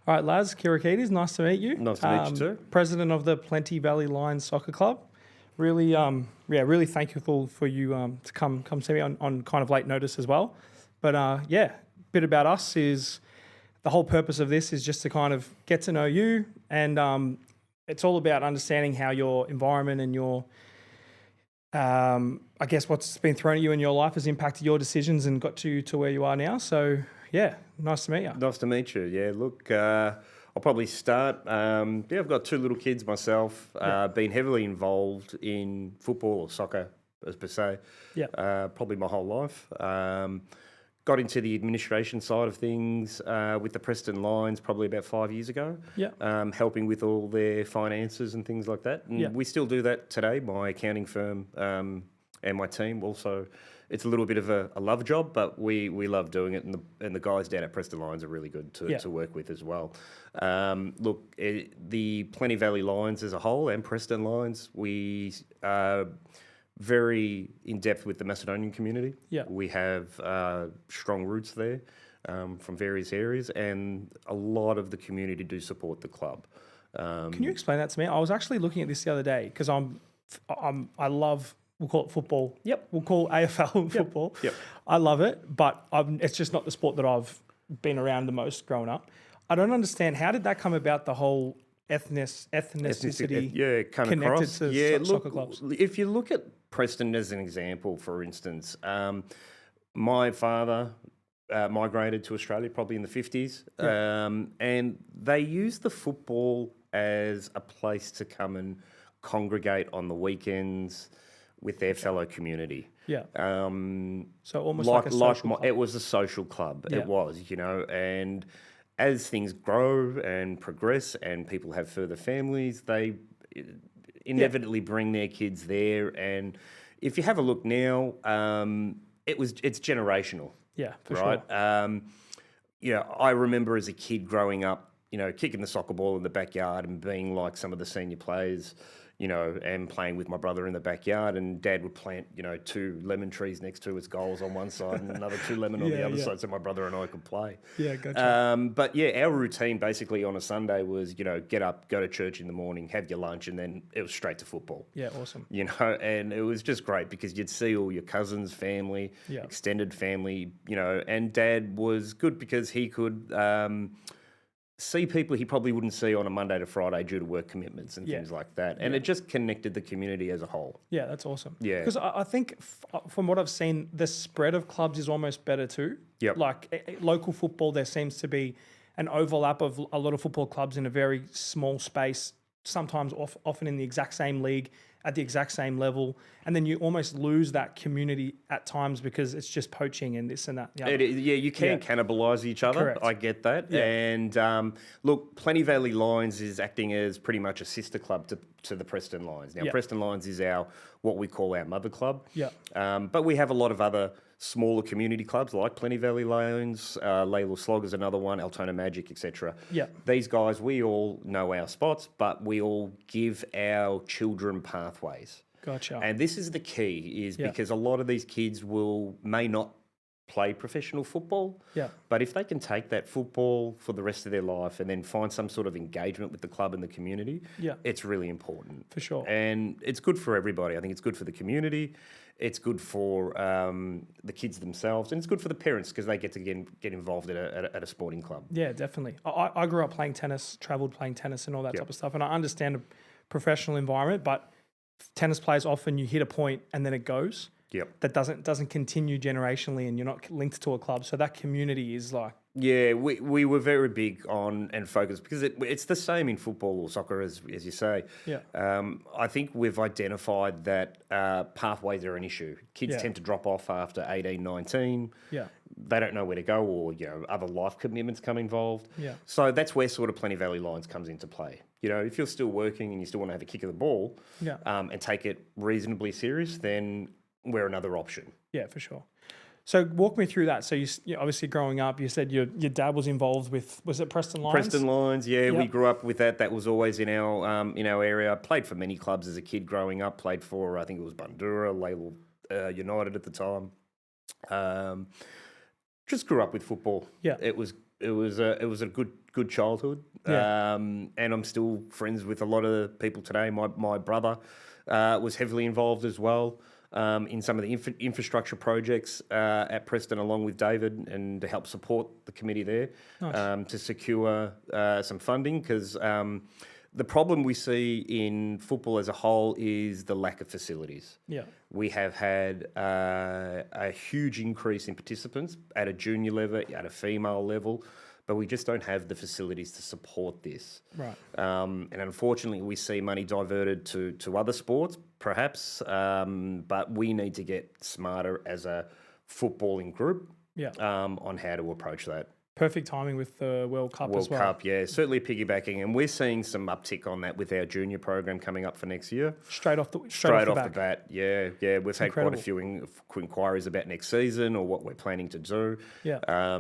All right, Laz Kirikides, nice to meet you. Nice to meet you too. President of the Plenty Valley Lions Soccer Club. Really, really thankful for you to come see me on kind of late notice as well. But bit about us is the whole purpose of this is just to kind of get to know you, and it's all about understanding how your environment and your, I guess what's been thrown at you in your life has impacted your decisions and got you to where you are now. So yeah, nice to meet you. Nice to meet you. Yeah, look, I'll probably start. I've got two little kids myself. Been heavily involved in football or soccer, as per se. Probably my whole life. Got into the administration side of things with the Preston Lions probably about 5 years ago. Helping with all their finances and things like that. And we still do that today. My accounting firm and my team also. It's a little bit of a love job, but we love doing it, and the guys down at Preston Lions are really good to work with as well. The Plenty Valley Lions as a whole and Preston Lions, we are very in depth with the Macedonian community. We have strong roots there from various areas, and a lot of the community do support the club. Can you explain that to me? I was actually looking at this the other day because I love. We'll call it football. We'll call AFL football. I love it, but it's just not the sport that I've been around the most growing up. I don't understand, how did that come about, the whole ethnicity connected to soccer clubs? If you look at Preston as an example, for instance, my father migrated to Australia probably in the 50s, and they used the football as a place to come and congregate on the weekends with their fellow community. So almost like a social club. It was a social club. It was, and as things grow and progress and people have further families, they inevitably bring their kids there. And if you have a look now, it's generational. Sure. I remember as a kid growing up, kicking the soccer ball in the backyard and being like some of the senior players, and playing with my brother in the backyard, and Dad would plant, 2 lemon trees next to his goals on one side and another 2 lemon on the other side, so my brother and I could play. Gotcha. Our routine basically on a Sunday was, get up, go to church in the morning, have your lunch, and then it was straight to football. Awesome. And it was just great because you'd see all your cousins, family, extended family, and Dad was good because he could see people he probably wouldn't see on a Monday to Friday due to work commitments and things like that. And it just connected the community as a whole. Yeah, that's awesome. Because I think from what I've seen, the spread of clubs is almost better too. Like local football, there seems to be an overlap of a lot of football clubs in a very small space, sometimes often in the exact same league, at the exact same level, and then you almost lose that community at times because it's just poaching and this and that. You can cannibalise each other. Correct. I get that. And look, Plenty Valley Lions is acting as pretty much a sister club to the Preston Lions. Now, Preston Lions is what we call our mother club. But we have a lot of other smaller community clubs like Plenty Valley Lions, Layla Slog is another one, Altona Magic, etc. These guys, we all know our spots, but we all give our children pathways. Gotcha. And this is the key, because a lot of these kids may not play professional football. But if they can take that football for the rest of their life and then find some sort of engagement with the club and the community, it's really important. For sure. And it's good for everybody. I think it's good for the community. It's good for the kids themselves, and it's good for the parents because they get to get involved at a sporting club. Yeah, definitely. I grew up playing tennis, travelled playing tennis and all that type of stuff, and I understand a professional environment, but tennis players often you hit a point and then it goes. That doesn't continue generationally, and you're not linked to a club. So that community is like... Yeah, we were very big on and focused because it's the same in football or soccer as you say. I think we've identified that pathways are an issue. Kids tend to drop off after 18, 19. They don't know where to go, or other life commitments come involved. So that's where sort of Plenty Valley Lions comes into play. If you're still working and you still want to have a kick of the ball and take it reasonably serious, then we're another option. Yeah, for sure. So walk me through that. So you obviously growing up, you said your dad was involved with, was it Preston Lions? Preston Lions, we grew up with that. That was always in our area. I played for many clubs as a kid growing up. Played for, I think it was Bundoora, Layla United at the time. Just grew up with football. It was It was a good childhood, and I'm still friends with a lot of the people today. My brother was heavily involved as well in some of the infrastructure projects at Preston, along with David, and to help support the committee there to secure some funding, because the problem we see in football as a whole is the lack of facilities. Yeah. We have had a huge increase in participants at a junior level, at a female level, but we just don't have the facilities to support this. Right. And unfortunately, we see money diverted to other sports, perhaps, but we need to get smarter as a footballing group on how to approach that. Perfect timing with the World Cup as well. World Cup, yeah, certainly piggybacking, and we're seeing some uptick on that with our junior program coming up for next year. Straight off the bat, yeah. We've had quite a few inquiries about next season or what we're planning to do. Yeah.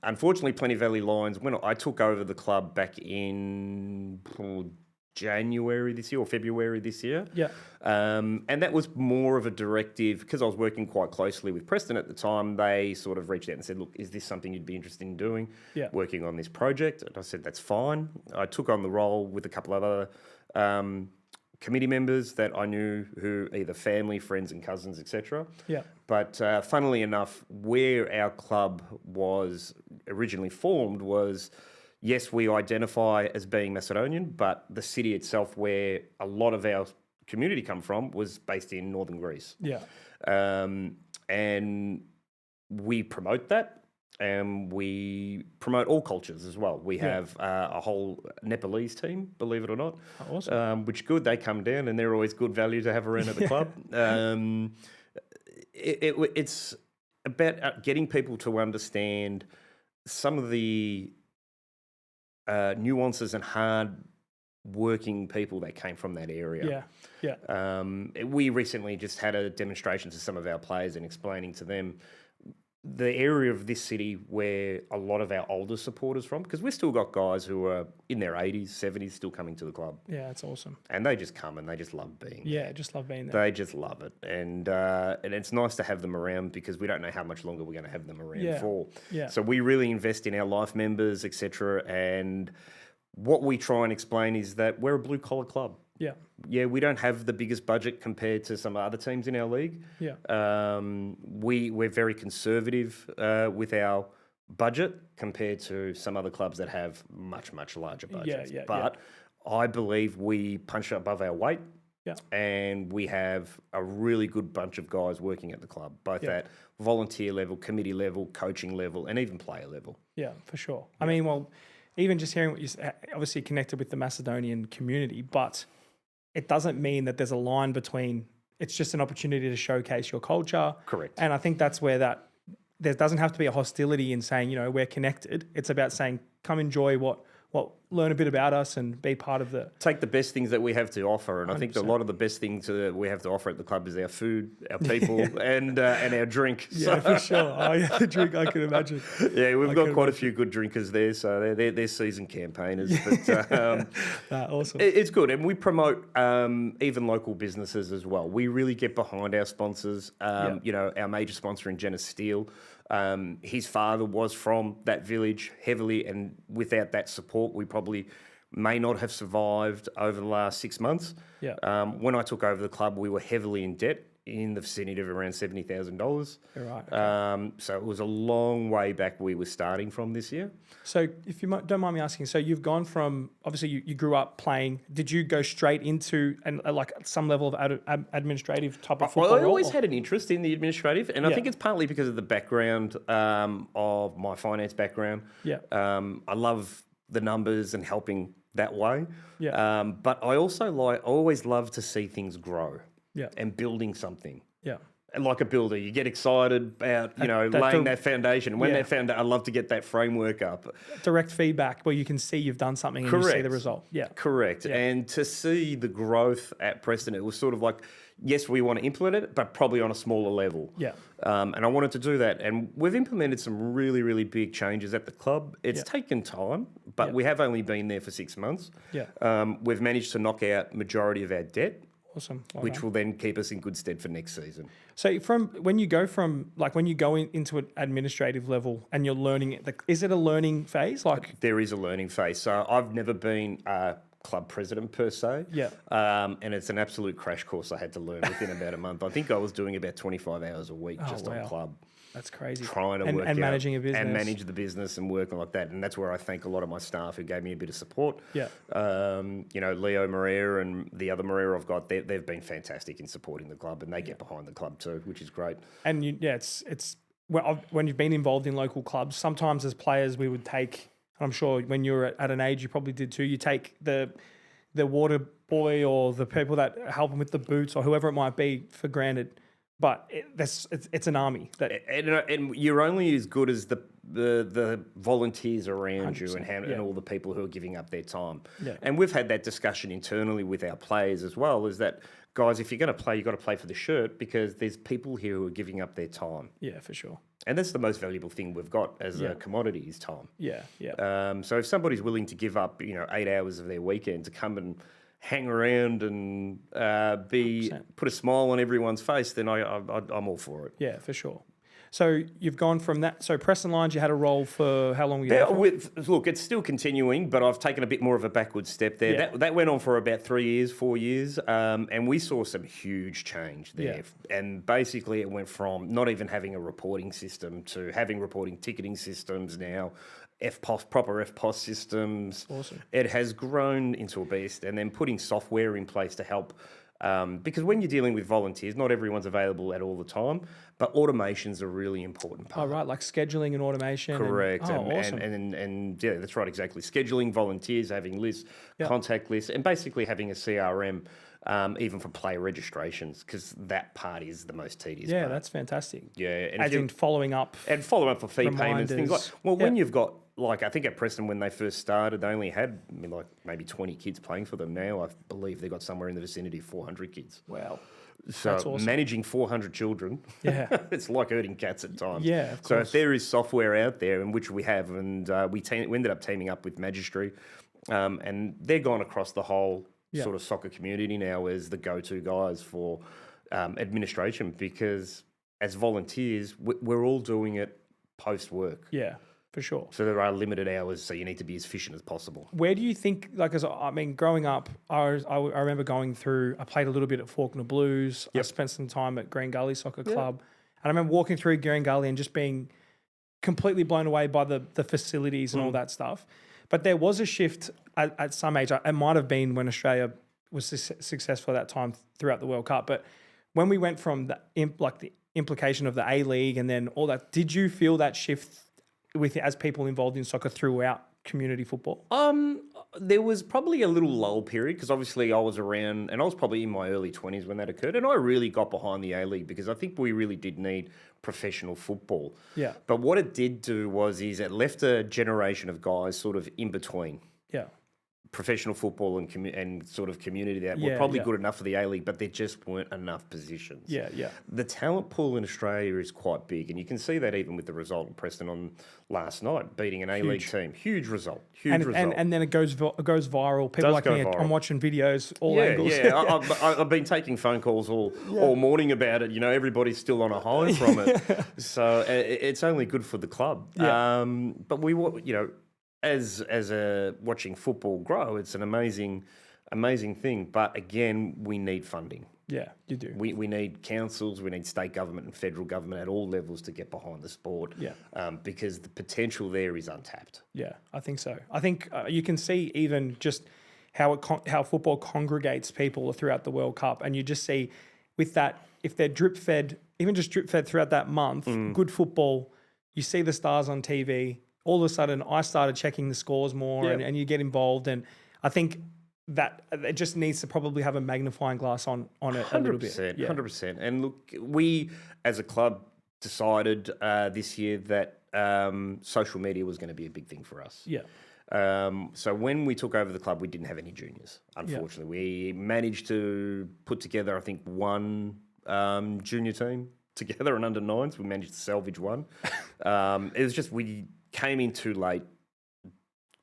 Unfortunately, Plenty Valley Lions, when I took over the club back in January this year or February this year. Yeah. And that was more of a directive because I was working quite closely with Preston at the time. They sort of reached out and said, look, is this something you'd be interested in doing? Yeah. Working on this project? And I said, that's fine. I took on the role with a couple of other committee members that I knew, who either family, friends and cousins, etc. Yeah. But funnily enough, where our club was originally formed was, yes, we identify as being Macedonian, but the city itself, where a lot of our community come from, was based in northern Greece. Yeah. And we promote that, and we promote all cultures as well. We have a whole Nepalese team, believe it or not. Oh, awesome. Which good. They come down, and they're always good value to have around at the club. It's about getting people to understand some of the nuances and hard working people that came from that area. We recently just had a demonstration to some of our players and explaining to them the area of this city where a lot of our older supporters from, because we've still got guys who are in their 80s, 70s still coming to the club. Yeah, that's awesome. And they just come and they just love being there. Yeah, just love being there. They just love it. And it's nice to have them around because we don't know how much longer we're going to have them around for. Yeah. So we really invest in our life members, etc. And what we try and explain is that we're a blue-collar club. Yeah. Yeah, we don't have the biggest budget compared to some other teams in our league. Yeah. We're very conservative with our budget compared to some other clubs that have much, much larger budgets. But I believe we punch above our weight. Yeah. And we have a really good bunch of guys working at the club, both at volunteer level, committee level, coaching level, and even player level. Yeah, for sure. I mean, well, even just hearing what you said, obviously connected with the Macedonian community, but it doesn't mean that there's a line between, it's just an opportunity to showcase your culture. Correct. And I think that's where there doesn't have to be a hostility in saying, we're connected. It's about saying, come enjoy learn a bit about us and be part of the... Take the best things that we have to offer. And 100%. I think a lot of the best things that we have to offer at the club is our food, our people, and our drink. Yeah, for sure. Oh, yeah, the drink, I can imagine. Yeah, we've got quite a few good drinkers there, so they're seasoned campaigners. But awesome. It's good. And we promote even local businesses as well. We really get behind our sponsors. Our major sponsor in Genesis Steel, his father was from that village heavily, and without that support, we probably may not have survived over the last 6 months. Yeah. When I took over the club, we were heavily in debt in the vicinity of around $70,000. Right. Okay. So it was a long way back we were starting from this year. So if you don't mind me asking, so you've gone from, obviously you grew up playing, did you go straight into like some level of administrative type of football? Well, I always had an interest in the administrative, and I think it's partly because of the background of my finance background. Yeah. I love the numbers and helping that way. Yeah. But I also always love to see things grow. Yeah. And building something. Yeah. And like a builder, you get excited about, laying that foundation. And when I love to get that framework up. Direct feedback where you can see you've done something and you see the result. Yeah. Correct. Yeah. And to see the growth at Preston, it was sort of like, yes, we want to implement it, but probably on a smaller level. Yeah. And I wanted to do that. And we've implemented some really, really big changes at the club. It's taken time, but we have only been there for 6 months. Yeah. We've managed to knock out majority of our debt. Awesome. Well which done. will then keep us in good stead for next season. So when you go into an administrative level and you're learning it, is it a learning phase? Like There is a learning phase. So I've never been a club president per se. Yeah. And it's an absolute crash course I had to learn within about a month. I think I was doing about 25 hours a week just on club. That's crazy. Trying to and work and out managing a business and manage the business and working like that, and that's where I thank a lot of my staff who gave me a bit of support. Yeah. Leo Maria and the other Maria I've got, they've been fantastic in supporting the club, and they get behind the club too, which is great. And it's when you've been involved in local clubs, sometimes as players we would take. I'm sure when you were at an age, you probably did too. You take the water boy or the people that help them with the boots or whoever it might be for granted. But it's an army. And you're only as good as the volunteers around you and all the people who are giving up their time. Yeah. And we've had that discussion internally with our players as well, is that, guys, if you're going to play, you've got to play for the shirt because there's people here who are giving up their time. Yeah, for sure. And that's the most valuable thing we've got as a commodity is time. Yeah, yeah. So if somebody's willing to give up, 8 hours of their weekend to come and hang around and put a smile on everyone's face, then I'm all for it. Yeah, for sure. So you've gone from that. So Preston Lions, you had a role for how long were you there for? Look, it's still continuing, but I've taken a bit more of a backward step there. Yeah. That went on for about 4 years, and we saw some huge change there. Yeah. And basically it went from not even having a reporting system to having reporting ticketing systems now, proper FPOS systems. Awesome. It has grown into a beast, and then putting software in place to help. Because when you're dealing with volunteers, not everyone's available at all the time, but automation's a really important part. Oh, right, like scheduling and automation. Correct. Awesome. And yeah, that's right, exactly. Scheduling volunteers, having lists, contact lists, and basically having a CRM, even for player registrations, because that part is the most tedious part. Yeah, that's fantastic. Yeah. And as in following up. And follow up for fee payments, things like. Well, when you've got, like, I think at Preston when they first started, they only had maybe 20 kids playing for them. Now I believe they've got somewhere in the vicinity of 400 kids. Wow. So awesome. Managing 400 children, it's like herding cats at times. Yeah, of course. So if there is software out there, in which we have, and we ended up teaming up with Magistry, and they're gone across the whole sort of soccer community now as the go-to guys for administration, because as volunteers, we're all doing it post-work. Yeah. For sure. So there are limited hours, so you need to be as efficient as possible. Where do you think, growing up, I remember going through, I played a little bit at Fawkner Blues. I spent some time at Green Gully Soccer Club. And I remember walking through Green Gully and just being completely blown away by the facilities and all that stuff. But there was a shift at some age. It might have been when Australia was successful at that time throughout the World Cup. But when we went from the implication of the A-League and then all that, did you feel that shift as people involved in soccer throughout community football? There was probably a little lull period because obviously I was around and I was probably in my early 20s when that occurred, and I really got behind the A-League because I think we really did need professional football. Yeah. But what it did do was it left a generation of guys sort of in between. Yeah. Professional football and sort of community that were probably good enough for the A-League, but there just weren't enough positions. Yeah, yeah. The talent pool in Australia is quite big, and you can see that even with the result of Preston on last night, beating an A-League team. Huge result. And then it goes viral. People like me, I'm watching videos all angles. Yeah, I've been taking phone calls all morning about it. Everybody's still on a high from it. So it's only good for the club. Yeah. But we as watching football grow, it's an amazing thing. But again, we need funding. Yeah, you do. We need councils, we need state government and federal government at all levels to get behind the sport. Yeah. Because the potential there is untapped. Yeah, I think so. I think you can see even just how football congregates people throughout the World Cup, and you just see with that, if they're drip fed throughout that month, good football. You see the stars on TV. All of a sudden, I started checking the scores more, and you get involved. And I think that it just needs to probably have a magnifying glass on it a little bit. 100%. And look, we as a club decided this year that social media was going to be a big thing for us. Yeah. So when we took over the club, we didn't have any juniors, unfortunately. We managed to put together, I think, one junior team together, an under-9s. We managed to salvage one. It was just we came in too late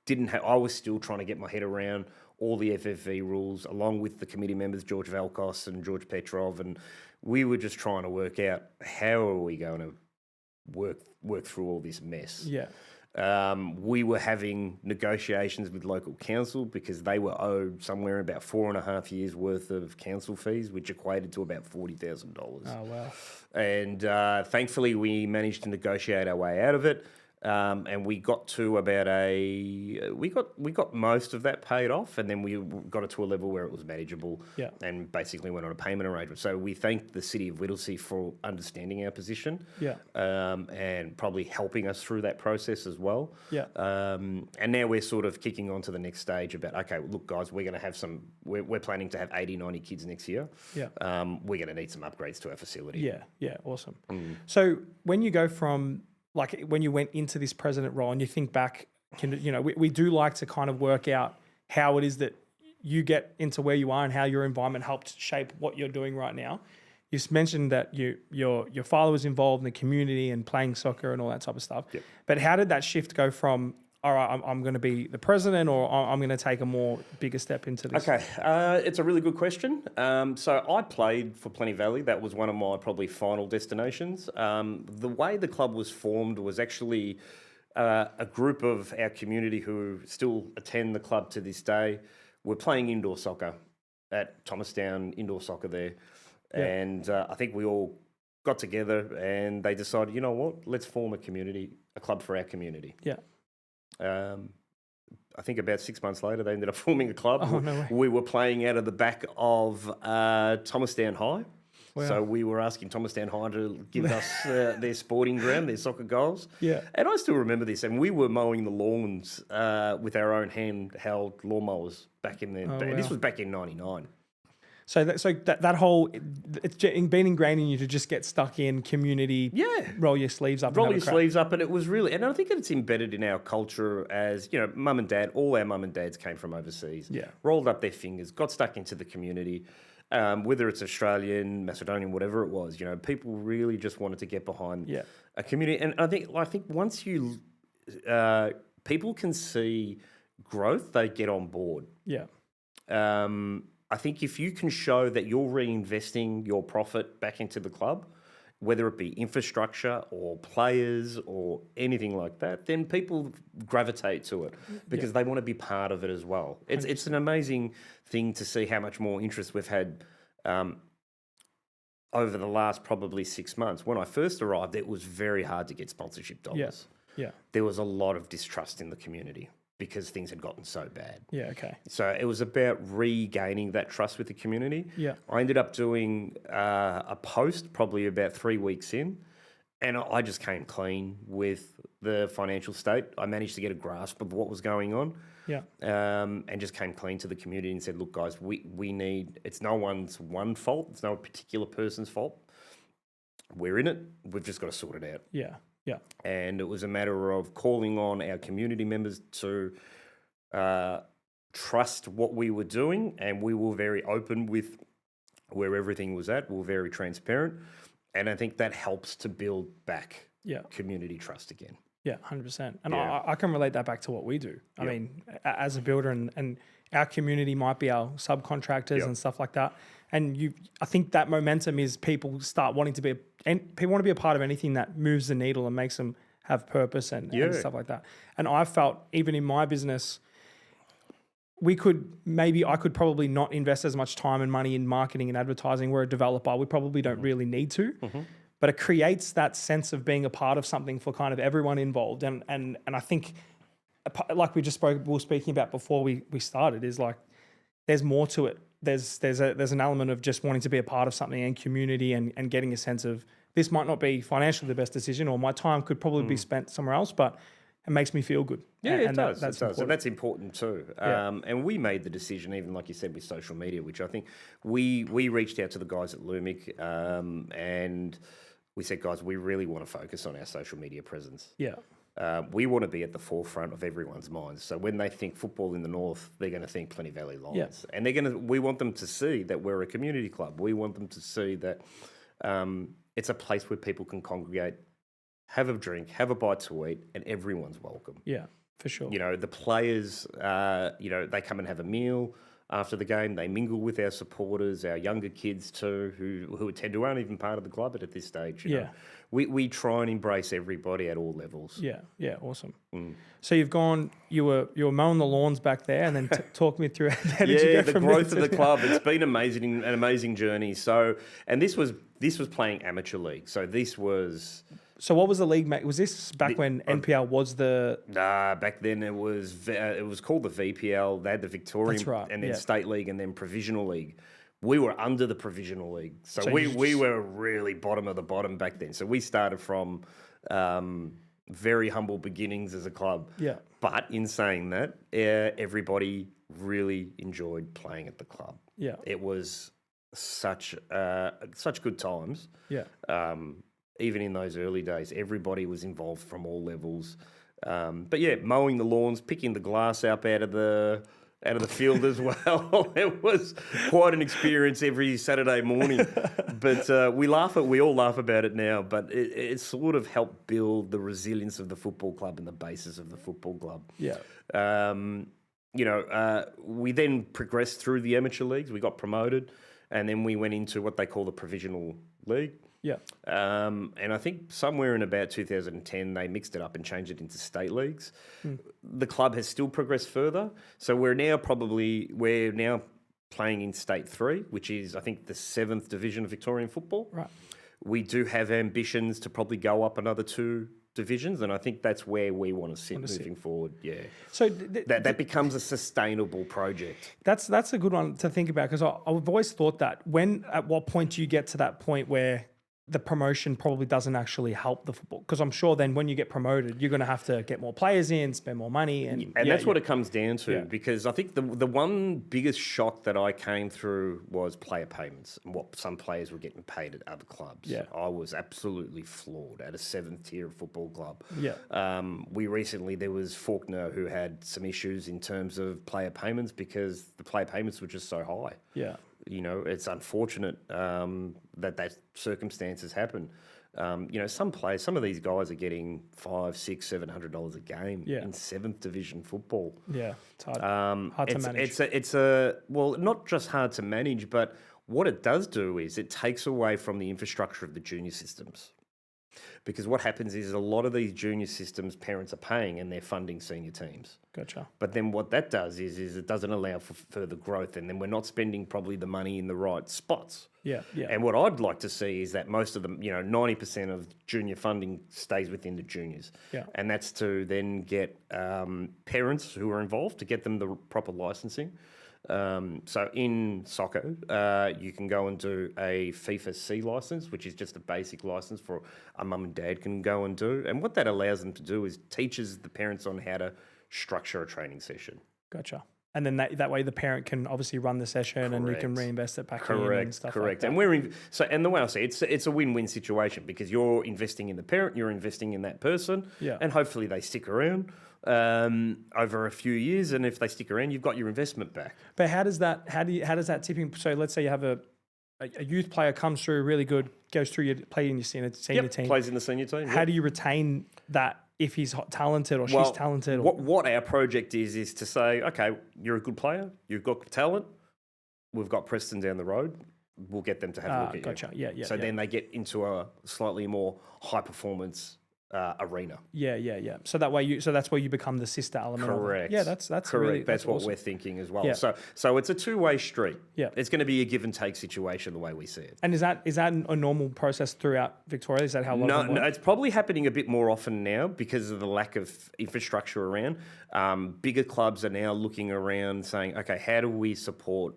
I was still trying to get my head around all the FFV rules, along with the committee members, George Valkos and George Petrov, and we were just trying to work out how are we going to work through all this mess. Yeah. We were having negotiations with local council because they were owed somewhere about 4.5 years worth of council fees, which equated to about $40,000. Oh, wow. And thankfully, we managed to negotiate our way out of it. And we got to about we got most of that paid off, and then we got it to a level where it was manageable, and basically went on a payment arrangement. So we thanked the City of Whittlesea for understanding our position, and probably helping us through that process as well. And now we're sort of kicking on to the next stage about, okay, well, look, guys, we're going to have we're planning to have 80, 90 kids next year. We're going to need some upgrades to our facility. Yeah, awesome. So when you go from, like, when you went into this president role and you think back, we do like to kind of work out how it is that you get into where you are and how your environment helped shape what you're doing right now. You mentioned that your father was involved in the community and playing soccer and all that type of stuff. But how did that shift go from, all right, I'm going to be the president, or I'm going to take a more bigger step into this? Okay, it's a really good question. So I played for Plenty Valley. That was one of my probably final destinations. The way the club was formed was actually a group of our community who still attend the club to this day. We're playing indoor soccer at Thomastown Indoor Soccer there. And I think we all got together and they decided, you know what, let's form a club for our community. I think about 6 months later, they ended up forming a club. Oh, no way. We were playing out of the back of Thomastown High. Wow. So we were asking Thomastown High to give us their sporting ground, their soccer goals. And I still remember this. And we were mowing the lawns with our own handheld lawnmowers back in then. This was back in 99. So that whole, it's been ingrained in you to just get stuck in community, roll your sleeves up. And it was really, and I think it's embedded in our culture as, mum and dad, all our mum and dads came from overseas, rolled up their fingers, got stuck into the community, whether it's Australian, Macedonian, whatever it was, people really just wanted to get behind a community. And I think once people can see growth, they get on board. I think if you can show that you're reinvesting your profit back into the club, whether it be infrastructure or players or anything like that, then people gravitate to it because they want to be part of it as well. It's an amazing thing to see how much more interest we've had over the last probably 6 months. When I first arrived, it was very hard to get sponsorship dollars. There was a lot of distrust in the community because things had gotten so bad. So it was about regaining that trust with the community. I ended up doing a post probably about 3 weeks in, and I just came clean with the financial state. I managed to get a grasp of what was going on. And just came clean to the community and said, look, guys, we need, it's no one's one fault. It's no particular person's fault. We're in it. We've just got to sort it out. And it was a matter of calling on our community members to trust what we were doing, and we were very open with where everything was at. We were very transparent, and I think that helps to build back community trust again. 100%. And I can relate that back to what we do. I mean, as a builder, and our community might be our subcontractors and stuff like that. And I think that momentum is people start wanting to be, and people want to be a part of anything that moves the needle and makes them have purpose and stuff like that. And I felt even in my business, I could probably not invest as much time and money in marketing and advertising. We're a developer. We probably don't really need to. But it creates that sense of being a part of something for kind of everyone involved. And I think, like we were speaking about before we started, is like there's more to it. There's an element of just wanting to be a part of something and community and getting a sense of this might not be financially the best decision, or my time could probably be spent somewhere else, but it makes me feel good. It does. That's important. And that's important too. And we made the decision, even like you said, with social media, which I think we reached out to the guys at Lumic and we said, guys, we really want to focus on our social media presence. We want to be at the forefront of everyone's minds. So when they think football in the north, they're going to think Plenty Valley Lions. And we want them to see that we're a community club. We want them to see that it's a place where people can congregate, have a drink, have a bite to eat, and everyone's welcome. For sure. You know, the players, they come and have a meal after the game. They mingle with our supporters, our younger kids too, who aren't even part of the club at this stage. You know. We try and embrace everybody at all levels. Yeah, awesome. So you were mowing the lawns back there, and then talk me through how did you go the from growth there of the club. It's been an amazing journey. So, and this was playing amateur league. So this was. So what was the league, mate? Was this back when NPL was the? Nah, back then it was called the VPL. They had the Victorian, That's right, and then State League, and then Provisional League. We were under the Provisional League, so we were really bottom of the bottom back then. So we started from very humble beginnings as a club. Yeah. But in saying that, everybody really enjoyed playing at the club. Yeah. It was such good times. Yeah. Even in those early days, everybody was involved from all levels. But yeah, mowing the lawns, picking the glass up out of the field as well. It was quite an experience every Saturday morning. But we all laugh about it now. But it sort of helped build the resilience of the football club and the basis of the football club. Yeah. We then progressed through the amateur leagues. We got promoted, and then we went into what they call the Provisional League. Yeah. And I think somewhere in about 2010, they mixed it up and changed it into state leagues. The club has still progressed further. So we're now playing in State 3, which is, I think, the 7th division of Victorian football. Right. We do have ambitions to probably go up another 2 divisions, and I think that's where we want to sit moving forward. Yeah. So that becomes a sustainable project. That's a good one to think about, because I've always thought that at what point do you get to that point where the promotion probably doesn't actually help the football? Because I'm sure then when you get promoted, you're going to have to get more players in, spend more money. And that's what it comes down to, because I think the one biggest shock that I came through was player payments and what some players were getting paid at other clubs. Yeah. I was absolutely floored at a 7th tier football club. Yeah. There was Faulkner who had some issues in terms of player payments because the player payments were just so high. Yeah. You know, it's unfortunate that circumstances happen. Some of these guys are getting $500, $600, $700 a game in 7th division football. Yeah, it's hard to manage. It's not just hard to manage, but what it does do is it takes away from the infrastructure of the junior systems. Because what happens is a lot of these junior systems, parents are paying and they're funding senior teams. Gotcha. But then what that does is it doesn't allow for further growth, and then we're not spending probably the money in the right spots. Yeah. And what I'd like to see is that most of them, 90% of junior funding stays within the juniors. Yeah. And that's to then get parents who are involved to get them the proper licensing. So in soccer, you can go and do a FIFA C license, which is just a basic license for a mum and dad can go and do. And what that allows them to do is teaches the parents on how to structure a training session. Gotcha. And then that way the parent can obviously run the session and you can reinvest it back in and stuff like that. And and the way I say it's a win-win situation, because you're investing in the parent, you're investing in that person, and hopefully they stick around over a few years. And if they stick around, you've got your investment back. But how does that tipping? So let's say you have a youth player comes through really good, goes through your play in your senior team, plays in the senior team. How do you retain that? If he's talented or she's talented? What our project is to say, okay, you're a good player, you've got talent, we've got Preston down the road, we'll get them to have a look at gotcha. you. Yeah. So then they get into a slightly more high performance arena. Yeah. So that's where you become the sister element. Correct. Yeah, that's correct. Really, that's what awesome. we're thinking as well. Yeah. So it's a two-way street. Yeah. It's going to be a give and take situation the way we see it. And is that a normal process throughout Victoria? Is that how long? No, it's probably happening a bit more often now because of the lack of infrastructure around. Bigger clubs are now looking around saying, okay, how do we support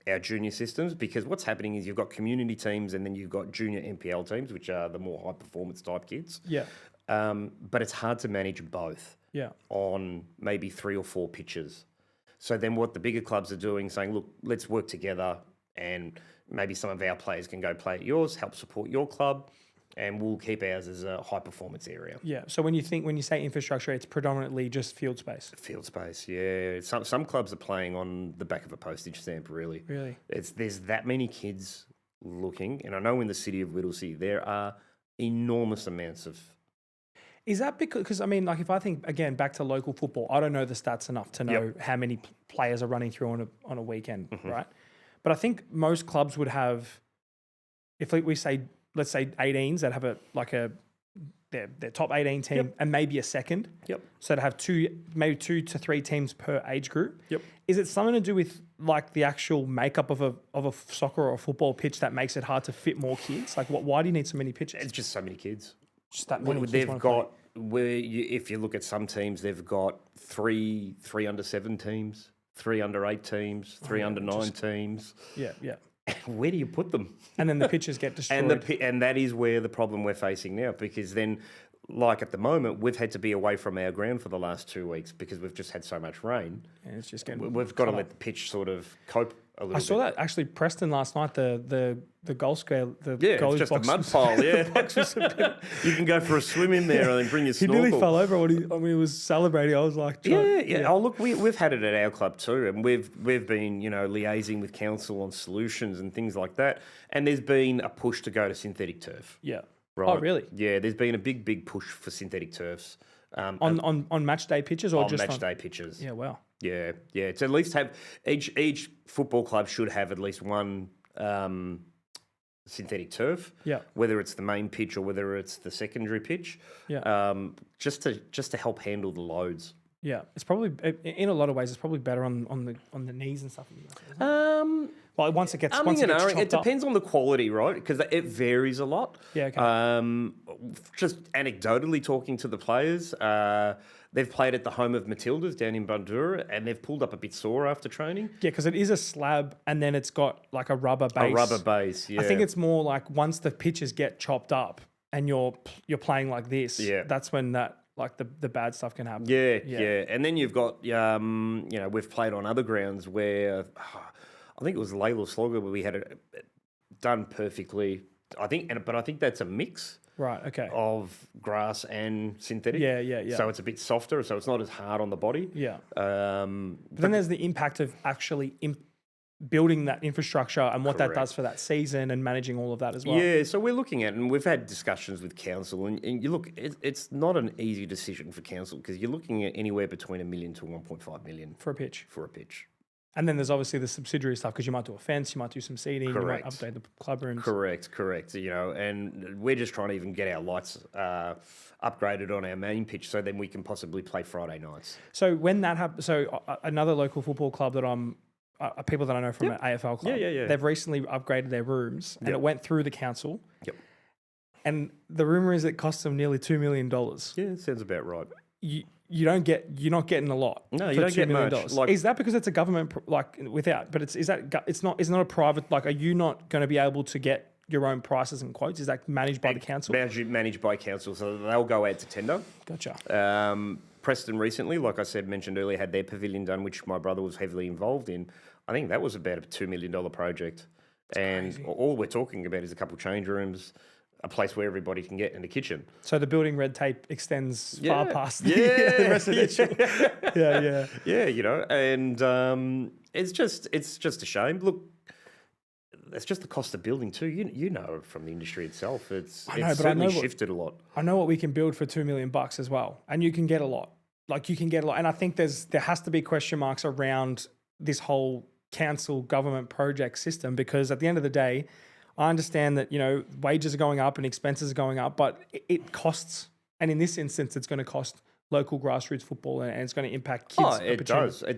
our junior systems? Because what's happening is you've got community teams and then you've got junior NPL teams, which are the more high performance type kids. Yeah. But it's hard to manage both. Yeah. On maybe 3 or 4 pitches. So then what the bigger clubs are doing, saying, look, let's work together and maybe some of our players can go play at yours, help support your club, and we'll keep ours as a high performance area. Yeah. So when you say infrastructure, it's predominantly just field space. Field space, yeah. Some clubs are playing on the back of a postage stamp, really. Really? There's that many kids looking, and I know in the city of Whittlesea there are enormous amounts of Is that because I mean, like if I think again back to local football, I don't know the stats enough to know how many players are running through on a weekend, right? But I think most clubs would have, if we say, let's say 18s that have their top 18 team and maybe a second. So to have maybe 2 to 3 teams per age group. Is it something to do with like the actual makeup of a soccer or a football pitch that makes it hard to fit more kids? Like why do you need so many pitches? It's just so many kids. Just that many kids They've got if you look at some teams, they've got three under 7 teams, 3 under 8 teams, 3 under 9 teams. Yeah. Where do you put them? And then the pitches get destroyed. And that is where the problem we're facing now, because then, like at the moment, we've had to be away from our ground for the last 2 weeks because we've just had so much rain. And it's just getting. We've got to let the pitch sort of cope a little bit. I saw that actually, Preston last night. The goal square, it's just box a mud pile. Yeah, you can go for a swim in there and then bring your snorkel. He nearly fell over when he was celebrating. I was like, yeah. Oh, look, we've had it at our club too, and we've been liaising with council on solutions and things like that. And there's been a push to go to synthetic turf. Yeah. Right. Oh, really? Yeah, there's been a big push for synthetic turfs. On match day pitches or just match day pitches. Yeah, wow. Yeah. To at least have each football club should have at least one synthetic turf. Yeah. Whether it's the main pitch or whether it's the secondary pitch. Yeah. Just to help handle the loads. Yeah, it's probably in a lot of ways. It's probably better on the knees and stuff. Well, once it gets it depends on the quality, right? Because it varies a lot. Yeah. Okay. Just anecdotally talking to the players, they've played at the home of Matildas down in Bundoora, and they've pulled up a bit sore after training. Yeah, because it is a slab, and then it's got like a rubber base. A rubber base. Yeah. I think it's more like once the pitches get chopped up and you're playing like this. Yeah. That's when that. Like the bad stuff can happen. Yeah. And then you've got, we've played on other grounds where I think it was Layla Slogger where we had it done perfectly. I think that's a mix. Right. Okay. Of grass and synthetic. Yeah. So it's a bit softer, so it's not as hard on the body. Yeah. But then there's the impact of actually building that infrastructure and what that does for that season and managing all of that as well. Yeah, so we're looking at, and we've had discussions with council, and you look, it's not an easy decision for council because you're looking at anywhere between $1 million to 1.5 million for a pitch. And then there's obviously the subsidiary stuff because you might do a fence, you might do some seating, you might update the club rooms. Correct. And we're just trying to even get our lights upgraded on our main pitch so then we can possibly play Friday nights. So when that happens, another local football club that people that I know from an AFL club, they've recently upgraded their rooms and it went through the council. Yep. And the rumor is it costs them nearly $2 million. Yeah, sounds about right. You're not getting a lot. No, you don't get much. Like, is that because it's a government it's not a private, like, are you not going to be able to get your own prices and quotes? Is that managed by the council? Managed by council, so they'll go out to tender. Gotcha. Preston recently, like I mentioned earlier, had their pavilion done, which my brother was heavily involved in. I think that was about a $2 million project. That's crazy. All we're talking about is a couple of change rooms, a place where everybody can get in the kitchen. So the building red tape extends far past the residential. Yeah, and it's just a shame. Look, it's just the cost of building too. You know from the industry itself. It's certainly shifted a lot. I know what we can build for $2 million as well, and you can get a lot. And I think there has to be question marks around this whole council government project system because at the end of the day, I understand that wages are going up and expenses are going up, but it costs. And in this instance, it's going to cost local grassroots football and it's going to impact kids. It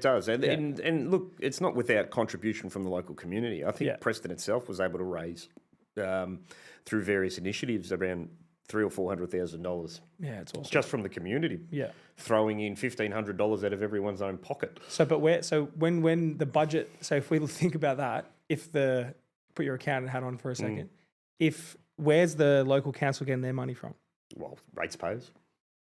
does. And look, it's not without contribution from the local community. I think Preston itself was able to raise through various initiatives around $300,000 or $400,000. Yeah, it's awesome. Just from the community. Yeah. Throwing in $1,500 out of everyone's own pocket. When the budget, so if we think about that, put your accountant hat on for a second, where's the local council getting their money from? Well, rates payers.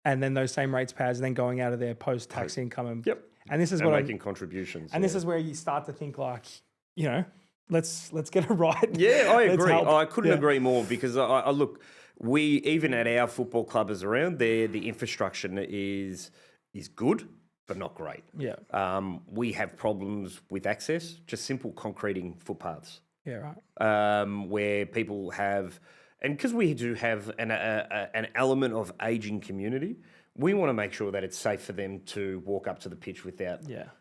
And then those same rates payers then going out of their post-tax income. And this is making contributions. And this is where you start to think let's get it right. Yeah, I agree. I couldn't agree more because I look, we, even at our football club as around there, the infrastructure is good, but not great. Yeah. We have problems with access, just simple concreting footpaths. Yeah, right. Where people have And because we do have an element of aging community, we want to make sure that it's safe for them to walk up to the pitch without,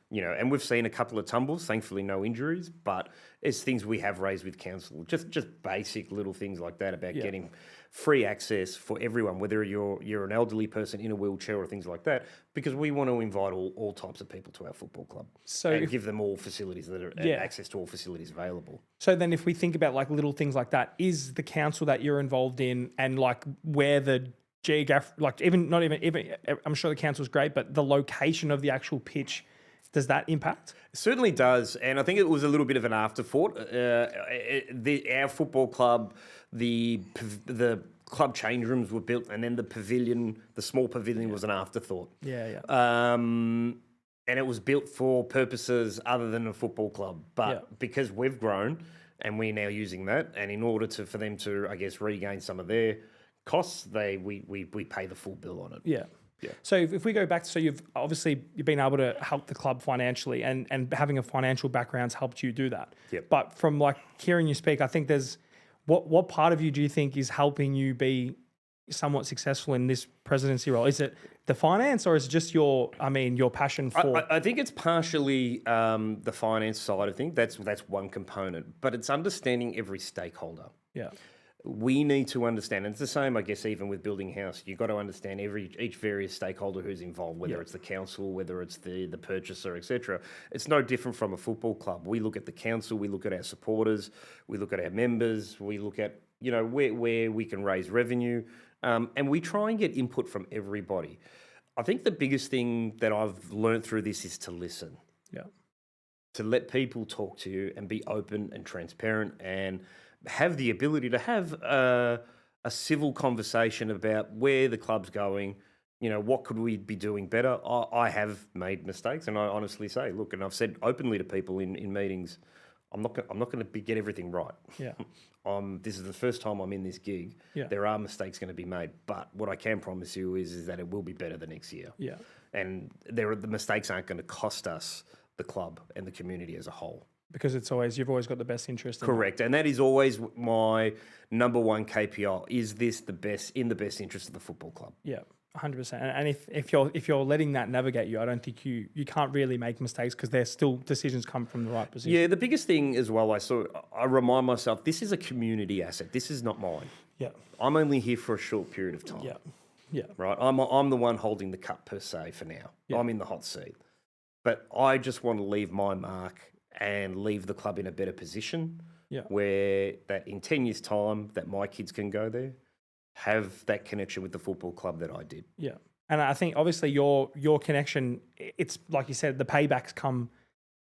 and we've seen a couple of tumbles, thankfully no injuries, but it's things we have raised with council, just basic little things like that about getting free access for everyone, whether you're an elderly person in a wheelchair or things like that, because we want to invite all types of people to our football club and give them all facilities that are access to all facilities available. So then if we think about like little things like that, is the council that you're involved in and like where the like even I'm sure the council's great, but the location of the actual pitch, does that impact? It certainly does, and I think it was a little bit of an afterthought. Our football club, the club change rooms were built, and then the small pavilion was an afterthought. And it was built for purposes other than a football club, but because we've grown and we're now using that, and in order for them to, I guess, regain some of their costs, we pay the full bill on it. Yeah. So if we go back, so you've been able to help the club financially, and having a financial background's helped you do that. Yep. But from like hearing you speak, I think there's what part of you do you think is helping you be somewhat successful in this presidency role? Is it the finance, or is it just your passion for? I think it's partially the finance side of things. That's one component, but it's understanding every stakeholder. Yeah. We need to understand, and it's the same, I guess, even with building house. You've got to understand each various stakeholder who's involved, whether it's the council, whether it's the purchaser, etc. It's no different from a football club. We look at the council, we look at our supporters, we look at our members, we look at where we can raise revenue, and we try and get input from everybody. I think the biggest thing that I've learned through this is to listen. Yeah. To let people talk to you and be open and transparent and have the ability to have a civil conversation about where the club's going, what could we be doing better. I have made mistakes, and I honestly say, look, and I've said openly to people in meetings, I'm not going to get everything right. Yeah. This is the first time I'm in this gig. Yeah. There are mistakes going to be made, but what I can promise you is that it will be better the next year. Yeah. And the mistakes aren't going to cost us, the club and the community as a whole. Because you've always got the best interest in Correct. And that is always my number one KPI. Is this in the best interest of the football club? Yeah, 100%. And if you're letting that navigate you, I don't think you can't really make mistakes, because there's still decisions come from the right position. Yeah, the biggest thing as well, I remind myself, this is a community asset. This is not mine. Yeah. I'm only here for a short period of time. Yeah. Yeah. Right? I'm the one holding the cup per se for now. Yeah. I'm in the hot seat. But I just want to leave my mark and leave the club in a better position, where that in 10 years' time that my kids can go there, have that connection with the football club that I did. Yeah. And I think obviously your connection, it's like you said, the paybacks come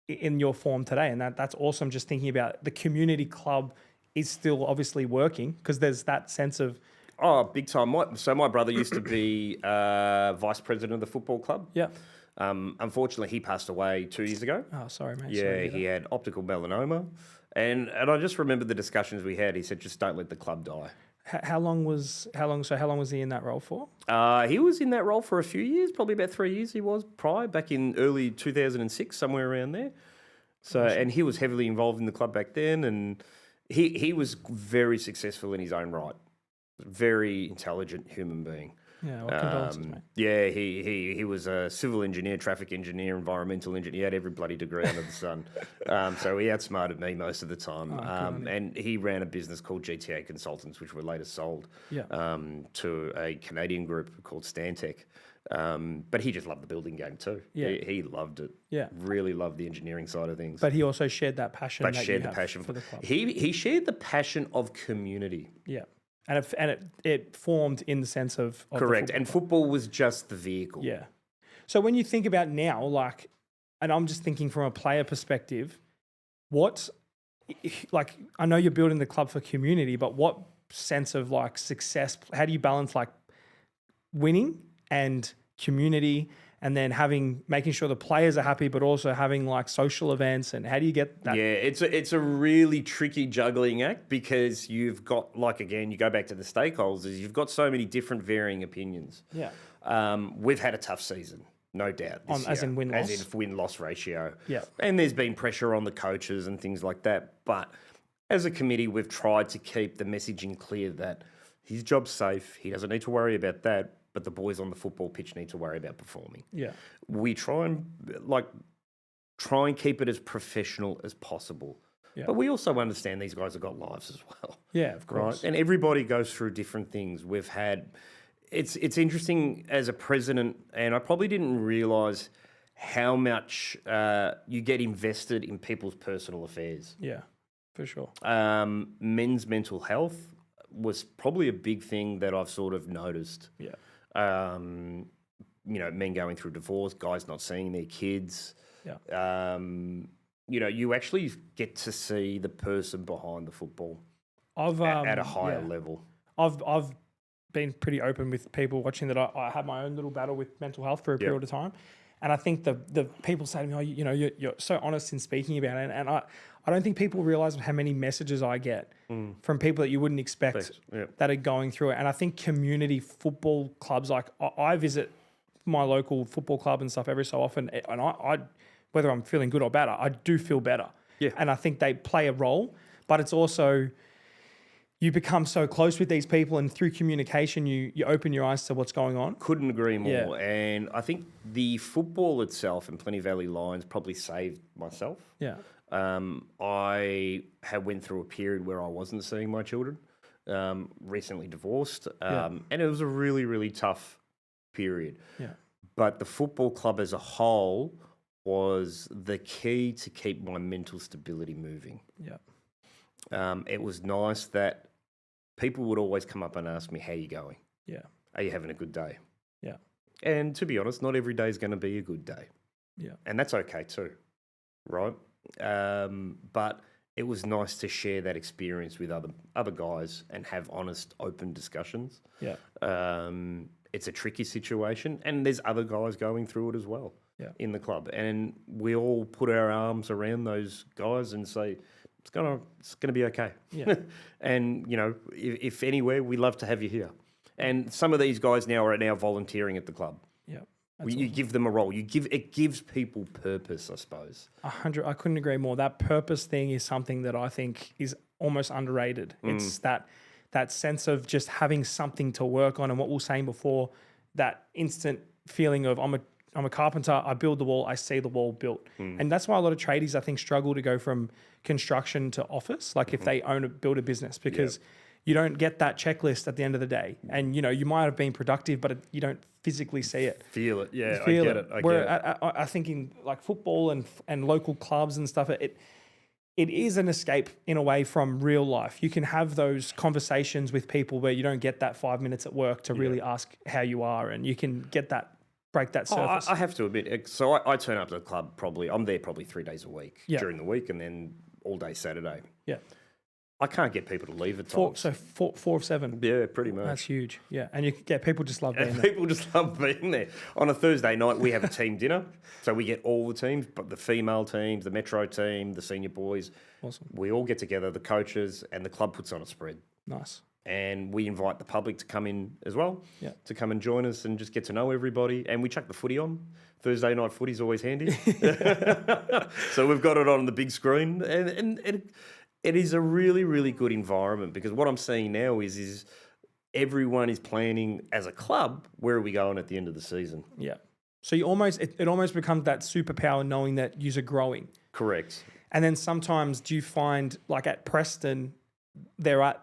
in your form today, and that's awesome. Just thinking about the community club is still obviously working, because there's that sense of... Oh, big time. My brother used to be vice president of the football club. Yeah. Unfortunately, he passed away 2 years ago. Oh, sorry, mate. Yeah, he had optical melanoma. And I just remember the discussions we had. He said, just don't let the club die. How long was he in that role for? He was in that role for a few years, probably about 3 years he was prior, back in early 2006, somewhere around there. So, and he was heavily involved in the club back then, and he was very successful in his own right. Very intelligent human being. Yeah, well, condolences, mate. Yeah, he was a civil engineer, traffic engineer, environmental engineer. He had every bloody degree under the sun. So he outsmarted me most of the time. And he ran a business called GTA Consultants, which were later sold to a Canadian group called Stantec. But he just loved the building game too. Yeah. He loved it. Yeah. Really loved the engineering side of things. But he also shared that passion. For the club. He shared the passion of community. Yeah. And it formed in the sense of correct. And football was just the vehicle. Yeah. So when you think about now, like, and I'm just thinking from a player perspective, I know you're building the club for community, but what sense of like success, how do you balance like winning and community, and then making sure the players are happy, but also having like social events, and how do you get that? Yeah, it's a really tricky juggling act, because you've got, like, again, you go back to the stakeholders, you've got so many different varying opinions. Yeah. We've had a tough season, no doubt. As in win-loss? As in win-loss ratio. Yeah. And there's been pressure on the coaches and things like that. But as a committee, we've tried to keep the messaging clear that his job's safe. He doesn't need to worry about that, but the boys on the football pitch need to worry about performing. Yeah. We try and keep it as professional as possible. Yeah. But we also understand these guys have got lives as well. Yeah, of course. Right? And everybody goes through different things. We've had... It's interesting as a president, and I probably didn't realise how much you get invested in people's personal affairs. Yeah, for sure. Men's mental health was probably a big thing that I've sort of noticed. Yeah. Men going through divorce, guys not seeing their kids. Yeah. You actually get to see the person behind the football at a higher level. I've been pretty open with people watching that I had my own little battle with mental health for a period of time. And I think the people say to me, you're so honest in speaking about it. And I don't think people realise how many messages I get from people that you wouldn't expect that are going through it. And I think community football clubs, like I visit my local football club and stuff every so often, and I whether I'm feeling good or bad, I do feel better. Yeah. And I think they play a role, but it's also... you become so close with these people, and through communication, you open your eyes to what's going on. Couldn't agree more. Yeah. And I think the football itself and Plenty Valley Lions probably saved myself. Yeah. I went through a period where I wasn't seeing my children, recently divorced, and it was a really, really tough period. Yeah. But the football club as a whole was the key to keep my mental stability moving. Yeah. It was nice that people would always come up and ask me, how are you going? Yeah. Are you having a good day? Yeah. And to be honest, not every day is going to be a good day. Yeah. And that's okay too, right? But it was nice to share that experience with other guys and have honest, open discussions. Yeah. It's a tricky situation, and there's other guys going through it as well in the club. And we all put our arms around those guys and say, it's gonna be okay. Yeah. And if anywhere, we love to have you here. And some of these guys are now volunteering at the club. Yeah. You give them a role. It gives people purpose, I suppose. 100. I couldn't agree more. That purpose thing is something that I think is almost underrated. It's that sense of just having something to work on, and what we were saying before, that instant feeling of I'm a carpenter, I build the wall, I see the wall built. And that's why a lot of tradies, I think, struggle to go from construction to office, like if they build a business, because you don't get that checklist at the end of the day. And, you might have been productive, but you don't physically see it. Feel it, yeah, I get it. I think in like football and local clubs and stuff, it is an escape in a way from real life. You can have those conversations with people where you don't get that 5 minutes at work to really ask how you are, and you can break that surface. I have to admit, so I turn up to the club I'm there probably 3 days a week during the week, and then all day Saturday. Yeah. I can't get people to leave at times. So 4 of 7. Yeah, pretty much. That's huge. Yeah, and people just love being there. People just love being there. On a Thursday night, we have a team dinner. So we get all the teams, but the female teams, the Metro team, the senior boys. Awesome. We all get together, the coaches, and the club puts on a spread. Nice. And we invite the public to come in as well, to come and join us and just get to know everybody. And we chuck the footy on. Thursday night footy's always handy. So we've got it on the big screen. And it is a really, really good environment, because what I'm seeing now is everyone is planning as a club, where are we going at the end of the season? Yeah. So you it almost becomes that superpower knowing that you're growing. Correct. And then sometimes do you find, like at Preston,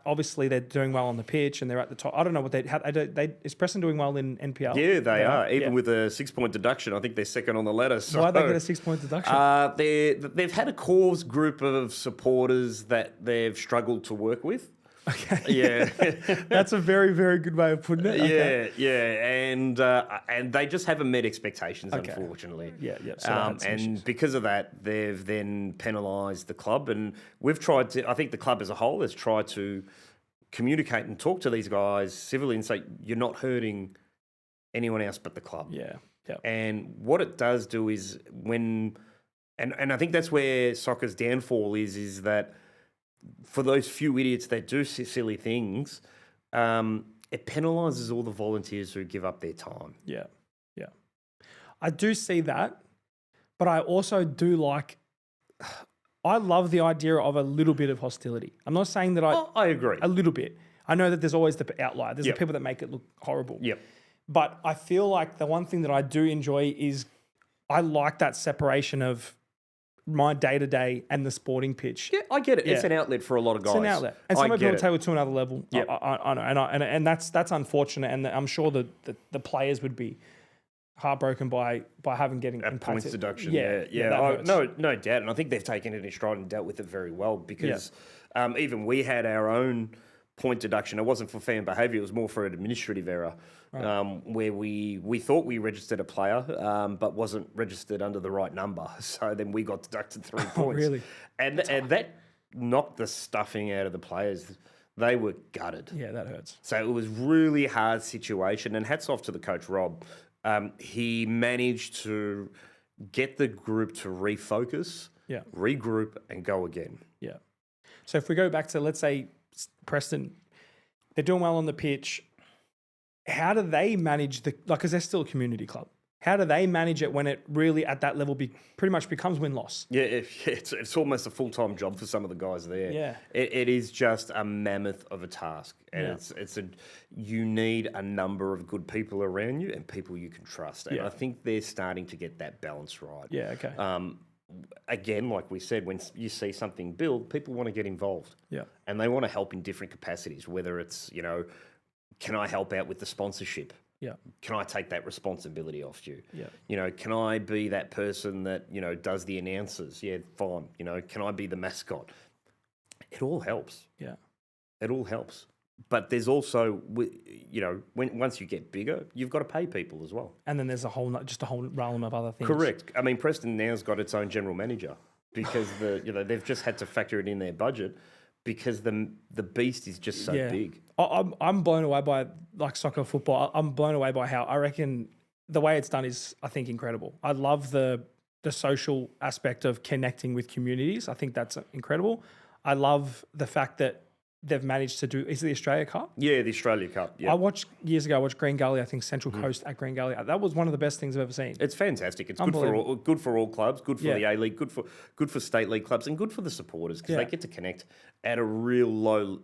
obviously they're doing well on the pitch and they're at the top. I don't know what is Preston doing well in NPL? Yeah, they are. Even with a 6-point deduction, I think they're second on the ladder. So, why'd they get a 6-point deduction? They've had a core group of supporters that they've struggled to work with. Okay. Yeah. That's a very, very good way of putting it. Okay. Yeah. And they just haven't met expectations, unfortunately. Yeah. So and because of that, they've then penalised the club. And we've tried to, I think the club as a whole has tried to communicate and talk to these guys civilly and say, you're not hurting anyone else but the club. Yeah. And what it does do is and I think that's where soccer's downfall is that for those few idiots that do silly things, it penalises all the volunteers who give up their time. Yeah. I do see that, but I also do like, I love the idea of a little bit of hostility. I'm not saying that I agree. A little bit. I know that there's always the outlier. There's Yep. the people that make it look horrible. Yep. But I feel like the one thing that I do enjoy is I like that separation of my day-to-day and the sporting pitch. Yeah, I get it. It's Yeah. an outlet for a lot of guys. It's an outlet. And some I people get take it. it to another level. Yep. I know. And that's unfortunate. And I'm sure the players would be heartbroken by getting Points impacted. deduction. that hurts. No doubt. And I think they've taken it in stride and dealt with it very well because even we had our own point deduction. It wasn't for fan behaviour. It was more for an administrative error where we thought we registered a player but wasn't registered under the right number. So then we got deducted 3 points. Really? And that knocked the stuffing out of the players. They were gutted. Yeah, that hurts. So it was really hard situation. And hats off to the coach, Rob. He managed to get the group to refocus, regroup, and go again. Yeah. So if we go back to, let's say, Preston, they're doing well on the pitch. How do they manage because they're still a community club. How do they manage it when it really at that level pretty much becomes win-loss? Yeah, it's almost a full-time job for some of the guys there. Yeah. It is just a mammoth of a task. And you need a number of good people around you and people you can trust. And I think they're starting to get that balance right. Yeah, okay. Again, like we said, when you see something build, people want to get involved. Yeah. And they want to help in different capacities, whether it's, can I help out with the sponsorship? Yeah. Can I take that responsibility off you? Yeah. Can I be that person that, does the announcers? Yeah, fine. Can I be the mascot? It all helps. Yeah. It all helps. But there's also, once you get bigger, you've got to pay people as well. And then there's a whole realm of other things. Correct. I mean, Preston now's got its own general manager because they've just had to factor it in their budget because the beast is just so big. I'm blown away by soccer, football. I'm blown away by how I reckon the way it's done is, I think, incredible. I love the social aspect of connecting with communities. I think that's incredible. I love the fact that they've managed to do, is it the Australia Cup? Yeah, the Australia Cup. Yeah. Years ago, I watched Green Gully, I think Central Coast at Green Gully. That was one of the best things I've ever seen. It's fantastic. It's good for all clubs, good for the A-League, good for state league clubs, and good for the supporters because they get to connect at a real low,